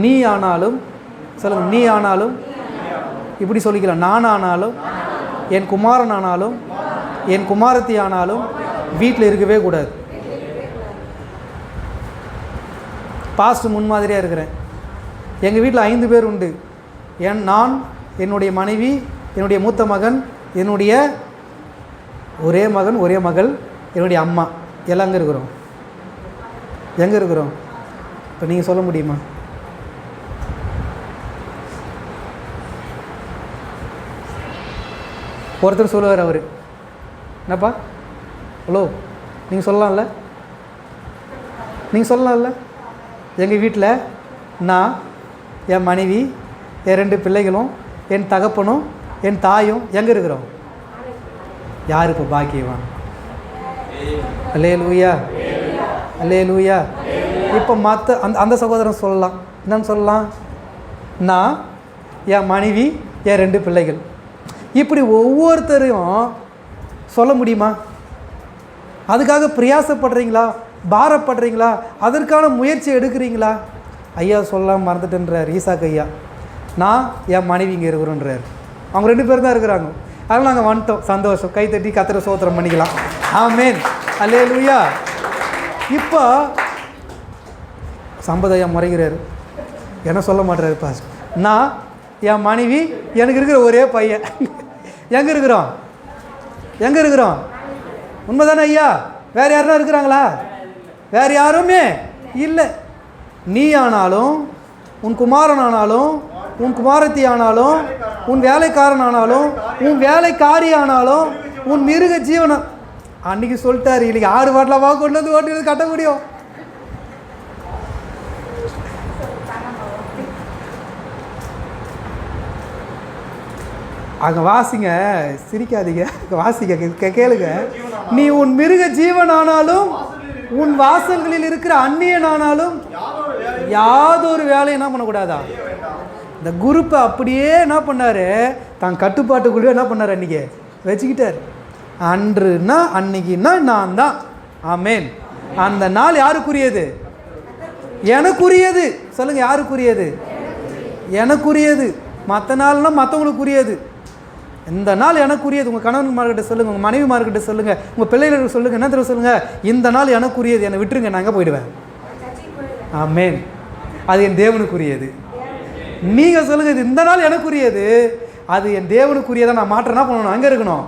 நீ ஆனாலும் சொல்லுங்கள், நீ ஆனாலும், இப்படி சொல்லிக்கலாம், நான் ஆனாலும், என் குமாரன் ஆனாலும், என் குமாரத்தி ஆனாலும் வீட்டில் இருக்கவே கூடாது. பாஸ்ட் முன்மாதிரியாக இருக்கிறேன். எங்கள் வீட்டில் 5 பேர் உண்டு. நான், என்னுடைய மனைவி, என்னுடைய மூத்த மகன், என்னுடைய ஒரே மகன் ஒரே மகள், என்னுடைய அம்மா, எல்லாம் அங்கே இருக்கிறோம். எங்கே இருக்கிறோம் இப்போ நீங்கள் சொல்ல முடியுமா? ஒருத்தர் சொல்லுவார், அவர் என்னப்பா, ஹலோ நீங்கள் சொல்லலாம்ல, நீங்கள் சொல்லலாம்ல. எங்கள் வீட்டில் நான், என் மனைவி, என் 2 பிள்ளைகளும், என் தகப்பனும், என் தாயும் எங்கே இருக்கிறோம்? யார் இப்போ பாக்கியவான்? அல்லேலூயா, அல்லேலூயா. இப்போ மற்ற அந்த சகோதரன் சொல்லலாம், என்னன்னு சொல்லலாம், நான், என் மனைவி, என் 2 பிள்ளைகள். இப்படி ஒவ்வொருத்தரையும் சொல்ல முடியுமா? அதுக்காக பிரயாசப்படுறீங்களா, பாரப்படுறீங்களா, அதற்கான முயற்சி எடுக்கிறீங்களா? ஐயா சொல்லலாம் மறந்துட்டுன்றார் ஈசாக் ஐயா. நான், என் மனைவி இங்கே இருக்கிறோன்றார். அவங்க 2 பேர் தான் இருக்கிறாங்க. அதனால் நாங்கள் வந்துட்டோம், சந்தோஷம், கைத்தட்டி கர்த்தரை ஸ்தோத்திரம் பண்ணிக்கலாம். ஆமென், அல்லேலூயா. இப்போ சம்பதையா முறைகிறார், என்ன சொல்ல மாட்டாரு பாஸ். நான், என் மனைவி, எனக்கு இருக்கிற ஒரே பையன், எங்கே இருக்கிறோம்? எங்கே இருக்கிறோம்? உண்மைதானே ஐயா? வேறு யாருன்னா இருக்கிறாங்களா? வேறு யாருமே இல்லை. நீ ஆனாலும், உன் குமாரன் ஆனாலும், உன் குமாரத்தி ஆனாலும், உன் வேலைக்காரன் ஆனாலும், உன் வேலைக்காரி ஆனாலும், உன் மிருக ஜீவனம். அன்றைக்கி சொல்லிட்டாரு, இன்னைக்கு 6 வாட்டில் கொண்டு வந்து ஓட்டி கட்ட முடியும். அங்கே வாசிங்க, சிரிக்காதீங்க, வாசிக்க கேளுங்க. நீ உன் மிருக ஜீவன் ஆனாலும், உன் வாசல்களில் இருக்கிற அந்நியன் ஆனாலும் யாதொரு வேலையும் என்ன பண்ணக்கூடாதா? இந்த குரூப்பை அப்படியே என்ன பண்ணார், தான் கட்டுப்பாட்டுக்குள்ளேயே என்ன பண்ணார், அன்றைக்கி வச்சுக்கிட்டார். அன்றுனா அன்னைக்குன்னா நான் தான். ஆமேன். அந்த நாள் யாருக்குரியது? எனக்குரியது. சொல்லுங்கள், யாருக்குரியது? எனக்குரியது. மற்ற நாள்னால் மற்றவங்களுக்குரியது. இந்த நாள் எனக்குரியது. உங்கள் கணவன்மார்கிட்ட சொல்லுங்கள், உங்கள் மனைவிமார்கிட்ட சொல்லுங்கள், உங்கள் பிள்ளைகளுக்கு சொல்லுங்கள், என்ன தெரியும் சொல்லுங்கள், இந்த நாள் எனக்குரியது, என்னை விட்டுருங்க, நான் எங்கே போயிடுவேன். ஆமேன். அது என் தேவனுக்குரியது. நீங்கள் சொல்லுங்கள், இது இந்த நாள் எனக்குரியது, அது என் தேவனுக்குரியதை நான் மாற்றனா பண்ணணும், அங்கே இருக்கணும்,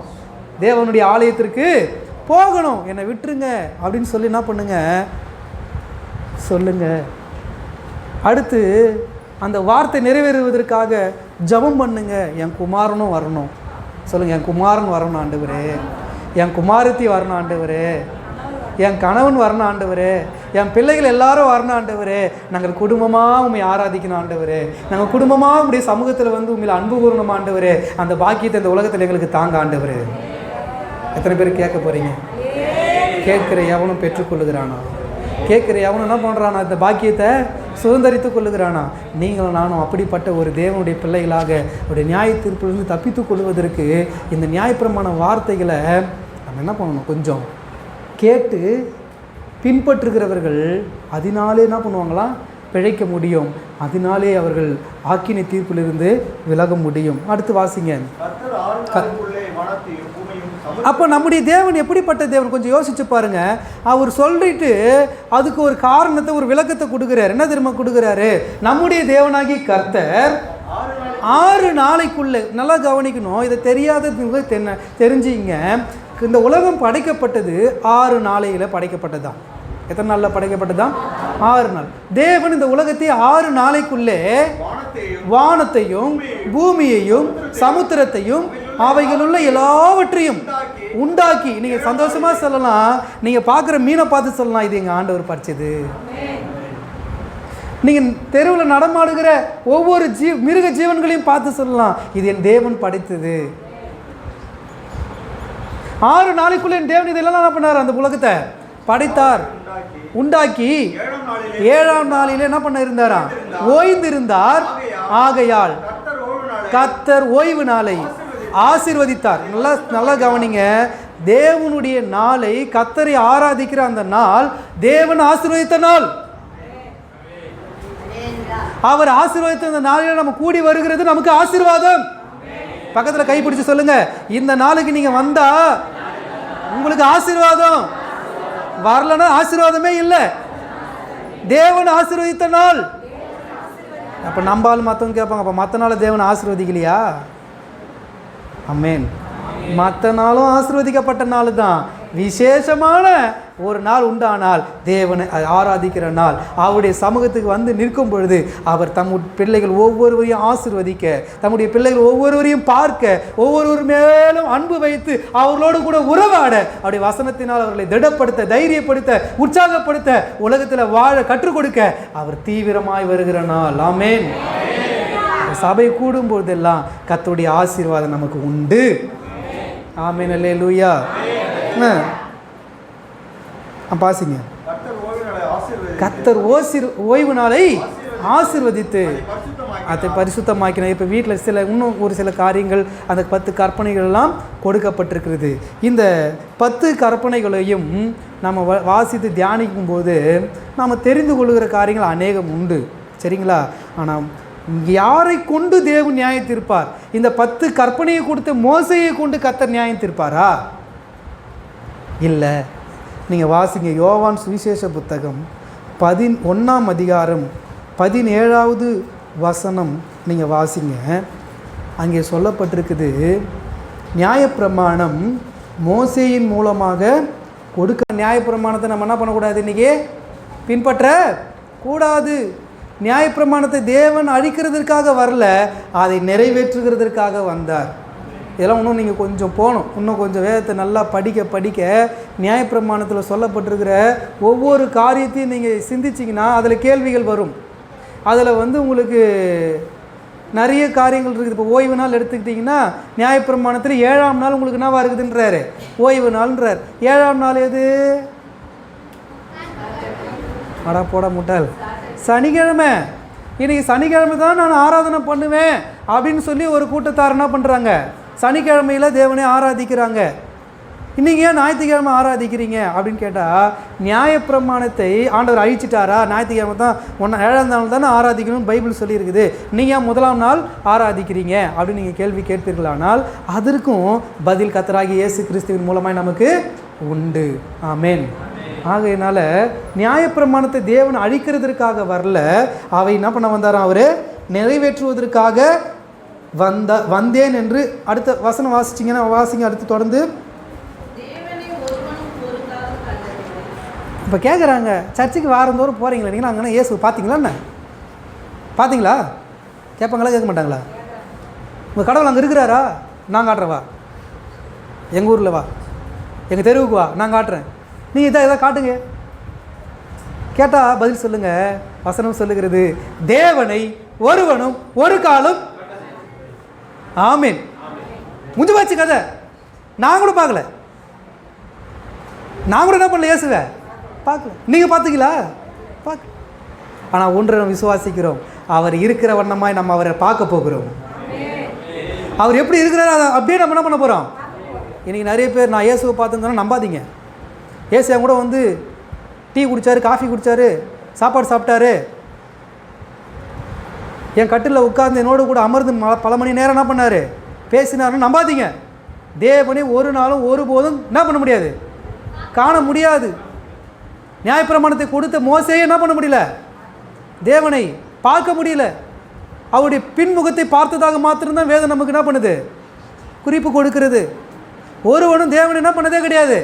தேவனுடைய ஆலயத்திற்கு போகணும், என்னை விட்டுருங்க அப்படின்னு சொல்லி என்ன பண்ணுங்க, சொல்லுங்க. அடுத்து அந்த வார்த்தை நிறைவேறுவதற்காக ஜெபம் பண்ணுங்க. என் குமாரனும் வரணும். சொல்லுங்கள், என் குமாரன் வரணும் ஆண்டவரே, என் குமாரத்தி வரணும் ஆண்டவரே, என் கணவன் வரணும் ஆண்டவரே, என் பிள்ளைகள் எல்லாரும் வரணும் ஆண்டவரே, நாங்கள் குடும்பமாக உண்மை ஆராதிக்கணும் ஆண்டவரே, நாங்கள் குடும்பமாக உங்களுடைய சமூகத்தில் வந்து உண்மையில் அன்பு கூறணும் ஆண்டவரே, அந்த பாக்கியத்தை இந்த உலகத்தில் எங்களுக்கு தாங்க ஆண்டவரே. எத்தனை பேர் கேட்க போகிறீங்க? கேட்குற எவனும் பெற்றுக்கொள்ளுகிறானா? கேட்குற எவனும் என்ன பண்ணுறானா? இந்த பாக்கியத்தை சுதந்திரித்து கொள்ளுகிறானா? நீங்களும் நானும் அப்படிப்பட்ட ஒரு தேவனுடைய பிள்ளைகளாக அவருடைய நியாய தீர்ப்பிலிருந்து தப்பித்து கொள்வதற்கு இந்த நியாயப்பிரமாண வார்த்தைகளை நம்ம என்ன பண்ணணும், கொஞ்சம் கேட்டு பின்பற்றுகிறவர்கள் அதனாலே என்ன பண்ணுவாங்களாம், பிழைக்க முடியும். அதனாலே அவர்கள் ஆக்கினை தீர்ப்பிலிருந்து விலக முடியும். அடுத்து வாசிங்க. கர்த்தர் 6 நாளுக்குள்ளே வானத்தையும் பூமியையும் அப்போ நம்முடைய தேவன் எப்படிப்பட்ட தேவன் கொஞ்சம் யோசிச்சு பாருங்க. அவர் சொல்லிட்டு அதுக்கு ஒரு காரணத்தை, ஒரு விளக்கத்தை கொடுக்குறாரு. என்ன தெரியுமா கொடுக்குறாரு? நம்முடைய தேவனாகி கர்த்தர் 6 நாளைக்குள்ளே, நல்லா கவனிக்கணும், இதை தெரியாதவங்க தெரிஞ்சிங்க. இந்த உலகம் படைக்கப்பட்டது 6 நாளையில் படைக்கப்பட்டதுதான். எத்தனை நாளில் படைக்கப்பட்டதுதான்? 6 நாள். தேவன் இந்த உலகத்தை 6 நாளைக்குள்ளே வானத்தையும் பூமியையும் சமுத்திரத்தையும் அவைகளுள்ள எல்லாவற்றையும் உண்டாக்கி, நீங்கள் சந்தோஷமாக சொல்லலாம். நீங்கள் பார்க்குற மீனை பார்த்து சொல்லலாம், இது எங்கள் ஆண்டவர் படைச்சது. நீங்கள் தெருவில் நடமாடுகிற ஒவ்வொரு மிருக ஜீவன்களையும் பார்த்து சொல்லலாம், இது என் தேவன் படைத்தது. 6 நாளைக்குள்ளே என் தேவன் இதெல்லாம் என்ன பண்ணார்? அந்த உலகத்தை படைத்தார், உண்டாக்கி 7ஆம் நாளிலே என்ன பண்ண இருந்தாரா? ஓய்ந்திருந்தார். ஆகையால் கர்த்தர் ஓய்வு நாளை ஆசீர்வதித்தார். நல்லா கவனிங்க. தேவனுடைய நாளை, கர்த்தரை ஆராதிக்கிற அந்த நாள் தேவன் ஆசீர்வதித்த நாள். அவர் ஆசீர்வதித்த அந்த நாளில் நம்ம கூடி வருகிறது நமக்கு ஆசீர்வாதம். பக்கத்தில் கைப்பிடிச்சு சொல்லுங்க, இந்த நாளுக்கு நீங்க வந்தா உங்களுக்கு ஆசீர்வாதம். வரலன்னா ஆசீர்வாதமே இல்லை. தேவன் ஆசீர்வதித்த நாள். அப்போ நம்பாலும் மற்றவங்க கேட்பாங்க, அப்போ மற்ற நாள் தேவன் ஆசீர்வதிக்கலையா? ஆமென். மற்ற நாளும் ஆசீர்வதிக்கப்பட்ட நாள் தான். விசேஷமான ஒரு நாள் உண்டானால் தேவனை ஆராதிக்கிற நாள். அவருடைய சமூகத்துக்கு வந்து நிற்கும் பொழுது அவர் தம்முடைய பிள்ளைகள் ஒவ்வொருவரையும் ஆசீர்வதிக்க, தம்முடைய பிள்ளைகள் ஒவ்வொருவரையும் பார்க்க, ஒவ்வொருவர் மேலும் அன்பு வைத்து அவர்களோடு கூட உறவாட, அவருடைய வசனத்தினால் அவர்களை திடப்படுத்த, தைரியப்படுத்த, உற்சாகப்படுத்த, உலகத்தில் வாழ கற்றுக் கொடுக்க அவர் தீவிரமாய் வருகிற நாள். ஆமென். சபை கூடும் பொழுதெல்லாம் கர்த்தருடைய ஆசீர்வாதம் நமக்கு உண்டு. ஆமென். அல்லேலூயா. பாசிங்க. கர்த்தர் ஓய்வு நாளை ஆசீர்வதித்து அதை பரிசுத்தமாக்கினார். இப்போ வீட்டில் இன்னும் ஒரு சில காரியங்கள், அந்த 10 கற்பனைகள் எல்லாம் கொடுக்கப்பட்டிருக்கிறது. இந்த 10 கற்பனைகளையும் நம்ம வாசித்து தியானிக்கும் போது நாம் தெரிந்து கொள்கிற காரியங்கள் அநேகம் உண்டு. சரிங்களா? ஆனால் யாரை கொண்டு தேவன் நியாயம் தீர்ப்பார்? இந்த 10 கற்பனையை கொடுத்த மோசையை கொண்டு கர்த்தர் நியாயம் தீர்ப்பாரா? இல்லை. நீங்கள் வாசிங்க. யோவான் சுவிசேஷ புத்தகம் 11ஆம் அதிகாரம் 17வது வசனம் நீங்கள் வாசிங்க. அங்கே சொல்லப்பட்டிருக்குது, நியாயப்பிரமாணம் மோசேயின் மூலமாக கொடுக்க. நியாயப்பிரமாணத்தை நம்ம என்ன பண்ணக்கூடாது? இன்றைக்கி பின்பற்ற கூடாது. நியாயப்பிரமாணத்தை தேவன் அழிக்கிறதுக்காக வரல, அதை நிறைவேற்றுகிறதற்காக வந்தார். இதெல்லாம் இன்னும் நீங்கள் கொஞ்சம் போகணும். இன்னும் கொஞ்சம் வேதத்தை நல்லா படிக்க நியாயப்பிரமாணத்தில் சொல்லப்பட்டிருக்கிற ஒவ்வொரு காரியத்தையும் நீங்கள் சிந்திச்சிங்கன்னா அதில் கேள்விகள் வரும். அதில் உங்களுக்கு நிறைய காரியங்கள் இருக்குது. இப்போ ஓய்வு நாள் எடுத்துக்கிட்டிங்கன்னா நியாயப்பிரமாணத்தில் 7ஆம் நாள் உங்களுக்கு என்னவா இருக்குதுன்றாரு? ஓய்வு நாள்ன்றார். 7ஆம் நாள் எது? அடா போட முட்டாள், சனிக்கிழமை. இன்றைக்கி சனிக்கிழமை தான் நான் ஆராதனை பண்ணுவேன் அப்படின்னு சொல்லி ஒரு கூட்டத்தார் என்ன பண்ணுறாங்க? சனிக்கிழமையில் தேவனை ஆராதிக்கிறாங்க. இன்றைக்கி ஏன் ஞாயிற்றுக்கிழமை ஆராதிக்கிறீங்க அப்படின்னு கேட்டால், நியாயப்பிரமாணத்தை ஆண்டவர் அழிச்சிட்டாரா? ஞாயிற்றுக்கிழமை தான் 7ஆம் நாள் தானே ஆராதிக்கணும்னு பைபிள் சொல்லியிருக்குது, நீங்கள் ஏன் 1ஆம் நாள் ஆராதிக்கிறீங்க அப்படின்னு நீங்கள் கேள்வி கேட்பீர்களானால் அதற்கும் பதில் கர்த்தராகிய இயேசு கிறிஸ்துவின் மூலமாக நமக்கு உண்டு. ஆமென். ஆகையினால நியாயப்பிரமாணத்தை தேவன் அழிக்கிறதுக்காக வரல, அவை என்ன பண்ண வந்தாராம்? அவர் நிறைவேற்றுவதற்காக வந்தேன் என்று. அடுத்த வசனம் வாசிச்சிங்கன்னா வாசிங்க. அடுத்து தொடர்ந்து இப்போ கேட்குறாங்க, சர்ச்சுக்கு வாரந்தோறும் போகிறீங்களா நீங்கள்? அங்கே இயேசு பார்த்தீங்களா? என்ன பார்த்தீங்களா? கேட்பாங்களா? கேட்க மாட்டாங்களா? உங்கள் கடவுள் அங்கே இருக்கிறாரா? நான் காட்டுறவா? எங்கள் ஊரில் வா, எங்கள் தெருவுக்கு வா, நான் காட்டுறேன். நீங்கள் இதை காட்டுங்க. கேட்டால் பதில் சொல்லுங்கள். வசனம் சொல்லுகிறது, தேவனை ஒருவனும் ஒரு காலம். ஆமீன். முடிஞ்சு போச்சு கதை. நான் கூட பார்க்கல, நான் கூட என்ன பண்ணல, இயேசுவை பார்க்கல. நீங்கள் பார்த்தீங்களா? பார்க்க. ஆனால் ஒன்றை நம்ம விசுவாசிக்கிறோம், அவர் இருக்கிற வண்ணமாய் நம்ம அவரை பார்க்க போகிறோம். அவர் எப்படி இருக்கிறாரோ அதை அப்படியே நம்ம என்ன பண்ண போகிறோம். இன்றைக்கி நிறைய பேர் நான் இயேசுவை பார்த்துன்னு நம்பாதீங்க. இயேசு என் கூட டீ குடித்தார், காஃபி குடித்தார், சாப்பாடு சாப்பிட்டாரு, என் கட்டில் உட்கார்ந்து என்னோடு கூட அமர்ந்து பல மணி நேரம் என்ன பண்ணார், பேசினாருன்னு நம்பாதீங்க. தேவனை ஒரு நாளும் ஒருபோதும் என்ன பண்ண முடியாது, காண முடியாது. நியாயப்பிரமாணத்தை கொடுத்த மோசேயே என்ன பண்ண முடியல, தேவனை பார்க்க முடியல. அவருடைய பின்முகத்தை பார்த்ததாக மாத்திரம்தான் வேதம் நமக்கு என்ன பண்ணுது, குறிப்பு கொடுக்கிறது. ஒருவனும் தேவனை என்ன பண்ணதே கிடையாது,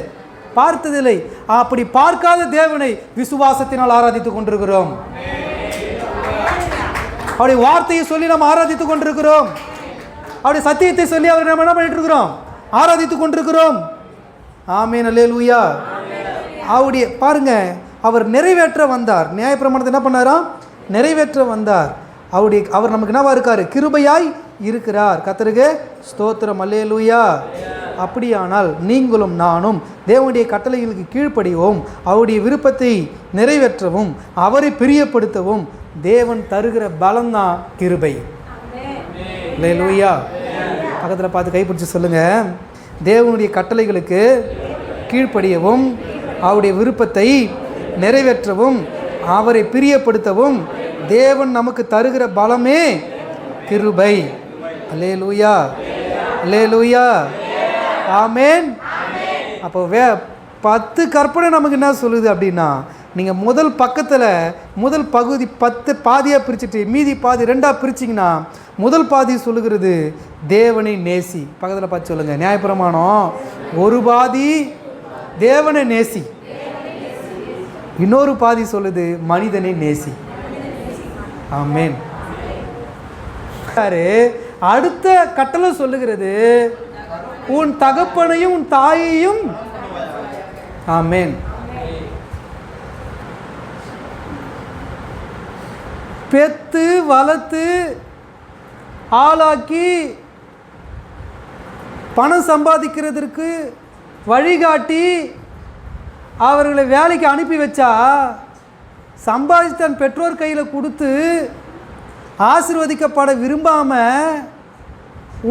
பார்த்ததில்லை. அப்படி பார்க்காத தேவனை விசுவாசத்தினால் ஆராதித்துக் கொண்டிருக்கிறோம். அவருடைய வார்த்தையை சொல்லி நாம் ஆராதித்துக் கொண்டிருக்கிறோம். அவருடைய சத்தியத்தை சொல்லி அவர் நம்ம என்ன பண்ணிட்டு இருக்கிறோம், ஆராதித்துக் கொண்டிருக்கிறோம். ஆமென், அல்லேலூயா. அவருடைய பாருங்க, அவர் நிறைவேற்ற வந்தார். நியாயப்பிரமாணத்தை என்ன பண்ணாராம், நிறைவேற்ற வந்தார். அவர் நமக்கு என்னவா இருக்காரு, கிருபையாய் இருக்கிறார். கர்த்தருக்கு ஸ்தோத்திரம், அல்லேலூயா. அப்படியானால் நீங்களும் நானும் தேவனுடைய கட்டளைகளுக்கு கீழ்ப்படியவும், அவருடைய விருப்பத்தை நிறைவேற்றவும், அவரை பிரியப்படுத்தவும் தேவன் தருகிற பலம்தான் கிருபை. அல்லேலூயா. பக்கத்தில் பார்த்து கைப்பிடிச்சு சொல்லுங்க, தேவனுடைய கட்டளைகளுக்கு கீழ்ப்படியவும், அவருடைய விருப்பத்தை நிறைவேற்றவும், அவரை பிரியப்படுத்தவும் தேவன் நமக்கு தருகிற பலமே கிருபை. அல்லேலூயா, அல்லேலூயா, ஆமென். அப்போ 10 கற்பனை நமக்கு என்ன சொல்லுது அப்படின்னா, நீங்கள் முதல் பக்கத்தில் முதல் பகுதி 10 பாதியாக பிரிச்சுட்டு மீதி பாதி 2ஆக பிரிச்சிங்கன்னா, முதல் பாதி சொல்லுகிறது தேவனை நேசி. பக்கத்தில் பார்த்து சொல்லுங்கள், நியாயப்பிரமாணம் ஒரு பாதி தேவனை நேசி, இன்னொரு பாதி சொல்லுது மனிதனை நேசி. ஆமென். அடுத்த கட்டளை சொல்லுகிறது உன் தகப்பனையும் உன் தாயையும். ஆமென். பெத்து வளர்த்து ஆளாக்கி பணம் சம்பாதிக்கிறதுக்கு வழிகாட்டி அவர்களை வேலைக்கு அனுப்பி வச்சா, சம்பாதிச்சு தன் பெற்றோர் கையில் கொடுத்து ஆசீர்வதிக்கப்பட விரும்பாமல்,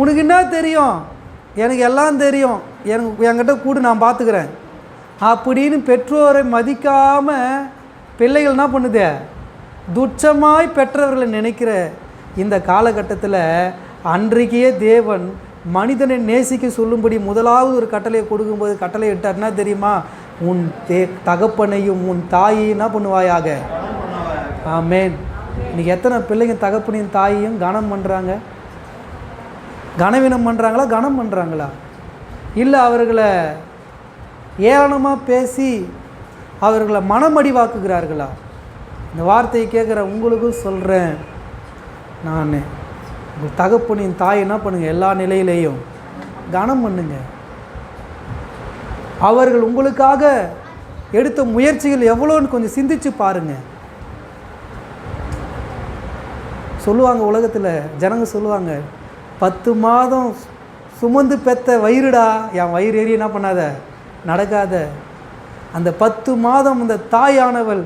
உனக்கு என்ன தெரியும், எனக்கு எல்லாம் தெரியும், என்கிட்ட கூட நான் பார்த்துக்கிறேன் அப்படின்னு பெற்றோரை மதிக்காமல் பிள்ளைகள் என்ன பண்ணுது, துச்சமாய் பெற்றவர்களை நினைக்கிற இந்த காலகட்டத்தில் அன்றைக்கே தேவன் மனிதனை நேசிக்க சொல்லும்படி முதலாவது ஒரு கட்டளையை கொடுக்கும்போது கட்டளை இட்டார்னா தெரியுமா, உன் தகப்பனையும் உன் தாயையும் என்ன பண்ணுவாயாக. ஆமென். இன்றைக்கி எத்தனை பிள்ளைங்க தகப்பனையும் தாயையும் கனம் பண்ணுறாங்க, கனவீனம் பண்ணுறாங்களா, கனம் பண்ணுறாங்களா, இல்லை அவர்களை ஏளனமாக பேசி அவர்களை மனமடிவாக்குகிறார்களா? இந்த வார்த்தையை கேட்குற உங்களுக்கும் சொல்கிறேன், நான் உங்கள் தகப்பனின் தாய் என்ன பண்ணுங்கள், எல்லா நிலையிலையும் கனம் பண்ணுங்க. அவர்கள் உங்களுக்காக எடுத்த முயற்சிகள் எவ்வளோன்னு கொஞ்சம் சிந்திச்சு பாருங்கள். சொல்லுவாங்க உலகத்தில் ஜனங்க சொல்லுவாங்க, 10 மாதம் சுமந்து பெத்த வயிறுடா, என் வயிறு ஏறி என்ன பண்ணாத, நடக்காத. அந்த 10 மாதம் அந்த தாயானவள்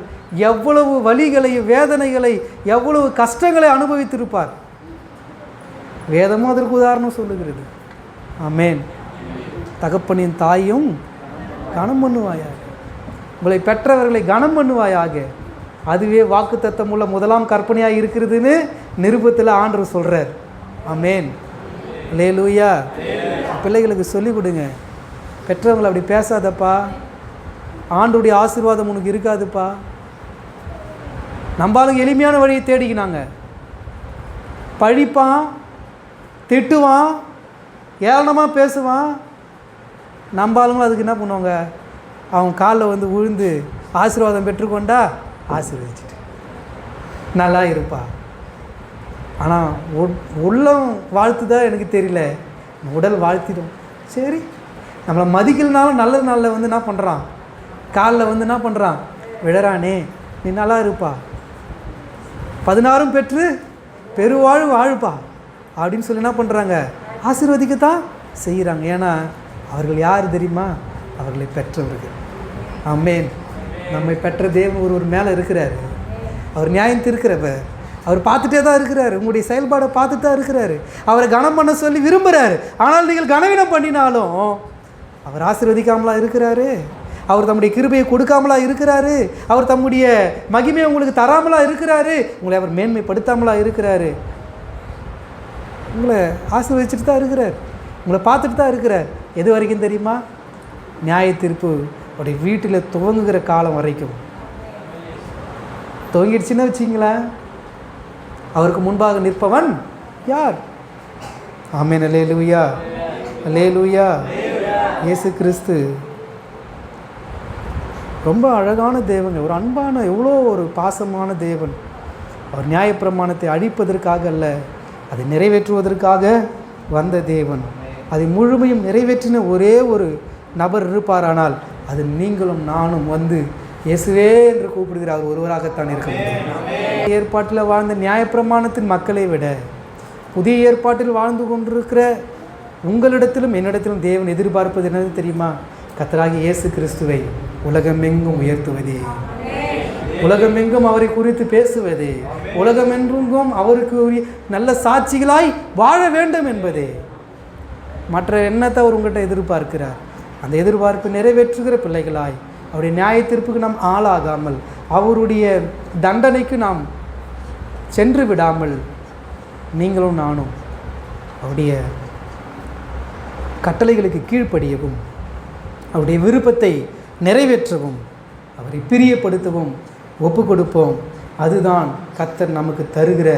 எவ்வளவு வலிகளையும் வேதனைகளை எவ்வளவு கஷ்டங்களை அனுபவித்திருப்பார். வேதமும் அதற்கு உதாரணம் சொல்லுகிறது. ஆமென். தகப்பனின் தாயும் கனம் பண்ணுவாயாக, உங்களை பெற்றவர்களை கனம் பண்ணுவாயாக. அதுவே வாக்குத்தத்தம் உள்ள முதலாம் கற்பனையாக இருக்கிறதுன்னு நிருபத்தில் ஆண்டவர் சொல்கிறார். ஆமென். அல்லேலூயா. பிள்ளைகளுக்கு சொல்லிக் கொடுங்க, பெற்றவங்களை அப்படி பேசாதப்பா, ஆண்டுடைய ஆசீர்வாதம் உனக்கு இருக்காதுப்பா. நம்பாளுங்க எளிமையான வழியை தேடிக்கினாங்க, பழிப்பான், திட்டுவான், ஏளனமாக பேசுவான். நம்பாளுங்களும் அதுக்கு என்ன பண்ணுவாங்க, அவங்க காலில் வந்து விழுந்து ஆசீர்வாதம் பெற்றுக்கொண்டா ஆசீர்வதிச்சுட்டு நல்லா இருப்பா. ஆனால் உள்ளம் வாழ்த்துதான் எனக்கு தெரியல, உடல் வாழ்த்திடும். சரி, நம்மளை மதிக்கலனாலும் நல்ல நாளில் வந்து என்ன பண்ணுறான், காலில் வந்து என்ன பண்ணுறான், விழறானே, நீ நல்லா இருப்பா, 16 பெற்று பெருவாழ் வாழுப்பா அப்படின்னு சொல்லி என்ன பண்ணுறாங்க, ஆசீர்வதிக்கத்தான் செய்கிறாங்க. ஏன்னா அவர்கள் யார் தெரியுமா, அவர்களை பெற்றவர்கள். ஆமென். நம்மை பெற்ற தேவன் ஒரு மேலே இருக்கிறாரு, அவர் நியாயம் தீர்க்கிறவர், அவர் பார்த்துட்டே தான் இருக்கிறாரு, உங்களுடைய செயல்பாடை பார்த்துட்டு தான் இருக்கிறாரு. அவரை கனம் பண்ண சொல்லி விரும்புகிறாரு. ஆனால் நீங்கள் கனவீனம் பண்ணினாலும் அவர் ஆசீர்வதிக்காமலா இருக்கிறாரு. அவர் தம்முடைய கிருபையை கொடுக்காமலா இருக்கிறாரு? அவர் தம்முடைய மகிமையை உங்களுக்கு தராமலா இருக்கிறாரு? உங்களை அவர் மேன்மைப்படுத்தாமலா இருக்கிறாரு? உங்களை ஆசீர்வதிச்சுட்டு தான் இருக்கிறார், உங்களை பார்த்துட்டு தான் இருக்கிறார். எது வரைக்கும் தெரியுமா? நியாய தீர்ப்பு அவருடைய வீட்டில் துவங்குகிற காலம் வரைக்கும். துவங்கிடுச்சுன்னு வச்சிங்களேன், அவருக்கு முன்பாக நிற்பவன் யார்? ஆமென். அல்லேலூயா, அல்லேலூயா. இயேசு கிறிஸ்து ரொம்ப அழகான தேவன், ஒரு அன்பான, எவ்வளோ ஒரு பாசமான தேவன். அவர் நியாயப்பிரமாணத்தை அழிப்பதற்காக அல்ல, அதை நிறைவேற்றுவதற்காக வந்த தேவன். அதை முழுமையும் நிறைவேற்றின ஒரே ஒரு நபர் இருப்பாரானால் அது நீங்களும் நானும் வந்து இயேசுவே என்று கூப்பிடுகிற அவர் ஒருவராகத்தான் இருக்க முடியும். ஏற்பாட்டில் வாழ்ந்த நியாயப்பிரமாணத்தின் மக்களை விட புதிய ஏற்பாட்டில் வாழ்ந்து கொண்டிருக்கிற உங்களிடத்திலும் என்னிடத்திலும் தேவன் எதிர்பார்ப்பது என்னது தெரியுமா? கர்த்தராகிய இயேசு கிறிஸ்துவை உலகமெங்கும் உயர்த்துவதே, உலகமெங்கும் அவரை குறித்து பேசுவதே, உலகமெங்கும் அவருக்கு உரிய நல்ல சாட்சிகளாய் வாழ வேண்டும் என்பதே. மற்ற எண்ணத்தை அவர் உங்கள்கிட்ட எதிர்பார்க்கிறார். அந்த எதிர்பார்ப்பை நிறைவேற்றுகிற பிள்ளைகளாய் அவருடைய நியாய தீர்ப்புக்கு நாம் ஆளாகாமல், அவருடைய தண்டனைக்கு நாம் சென்று விடாமல், நீங்களும் நானும் அவருடைய கட்டளைகளுக்கு கீழ்ப்படியவும், அவருடைய விருப்பத்தை நிறைவேற்றவும், அவரை பிரியப்படுத்தவும் ஒப்பு கொடுப்போம். அதுதான் கர்த்தர் நமக்கு தருகிற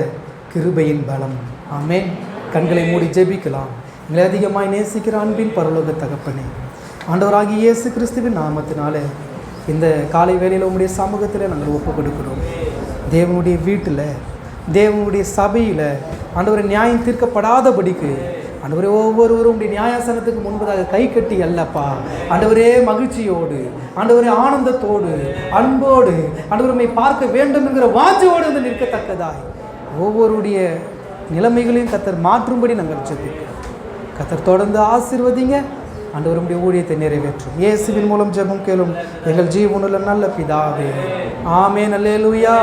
கிருபையின் பலம். ஆமென். கண்களை மூடி ஜெபிக்கலாம். எங்களை அதிகமாய் நேசிக்கிற அன்பின் பரலோக தகப்பனே, ஆண்டவராகிய இயேசு கிறிஸ்துவின் நாமத்தினாலே இந்த காலை வேளையில் உங்களுடைய சமூகத்தில் நாங்கள் ஒப்பு கொடுக்கிறோம். தேவனுடைய வீட்டில், தேவனுடைய சபையில் ஆண்டவரை நியாயம் தீர்க்கப்படாதபடிக்கு ஆண்டவரே ஒவ்வொருவரும் உடைய நியாயாசனத்துக்கு முன்பதாக கை கட்டி அல்லப்பா, ஆண்டவரே மகிழ்ச்சியோடு, ஆண்டவரே ஆனந்தத்தோடு, அன்போடு, ஆண்டவரை பார்க்க வேண்டும் என்கிற வாஞ்சையோடு வந்து நிற்கத்தக்கதாய் ஒவ்வொருடைய நிலைமைகளையும் கர்த்தர் மாற்றும்படி நாங்கள் ஜெபிக்கிறோம். கர்த்தர் தொடர்ந்து ஆசீர்வதிங்க. ஆண்டவருடைய ஊழியத்தை நிறைவேற்றும். இயேசுவின் மூலம் ஜெபம் கேளும் எங்கள் ஜீவனுள்ள நல்ல பிதாவே. ஆமென். அல்லேலூயா.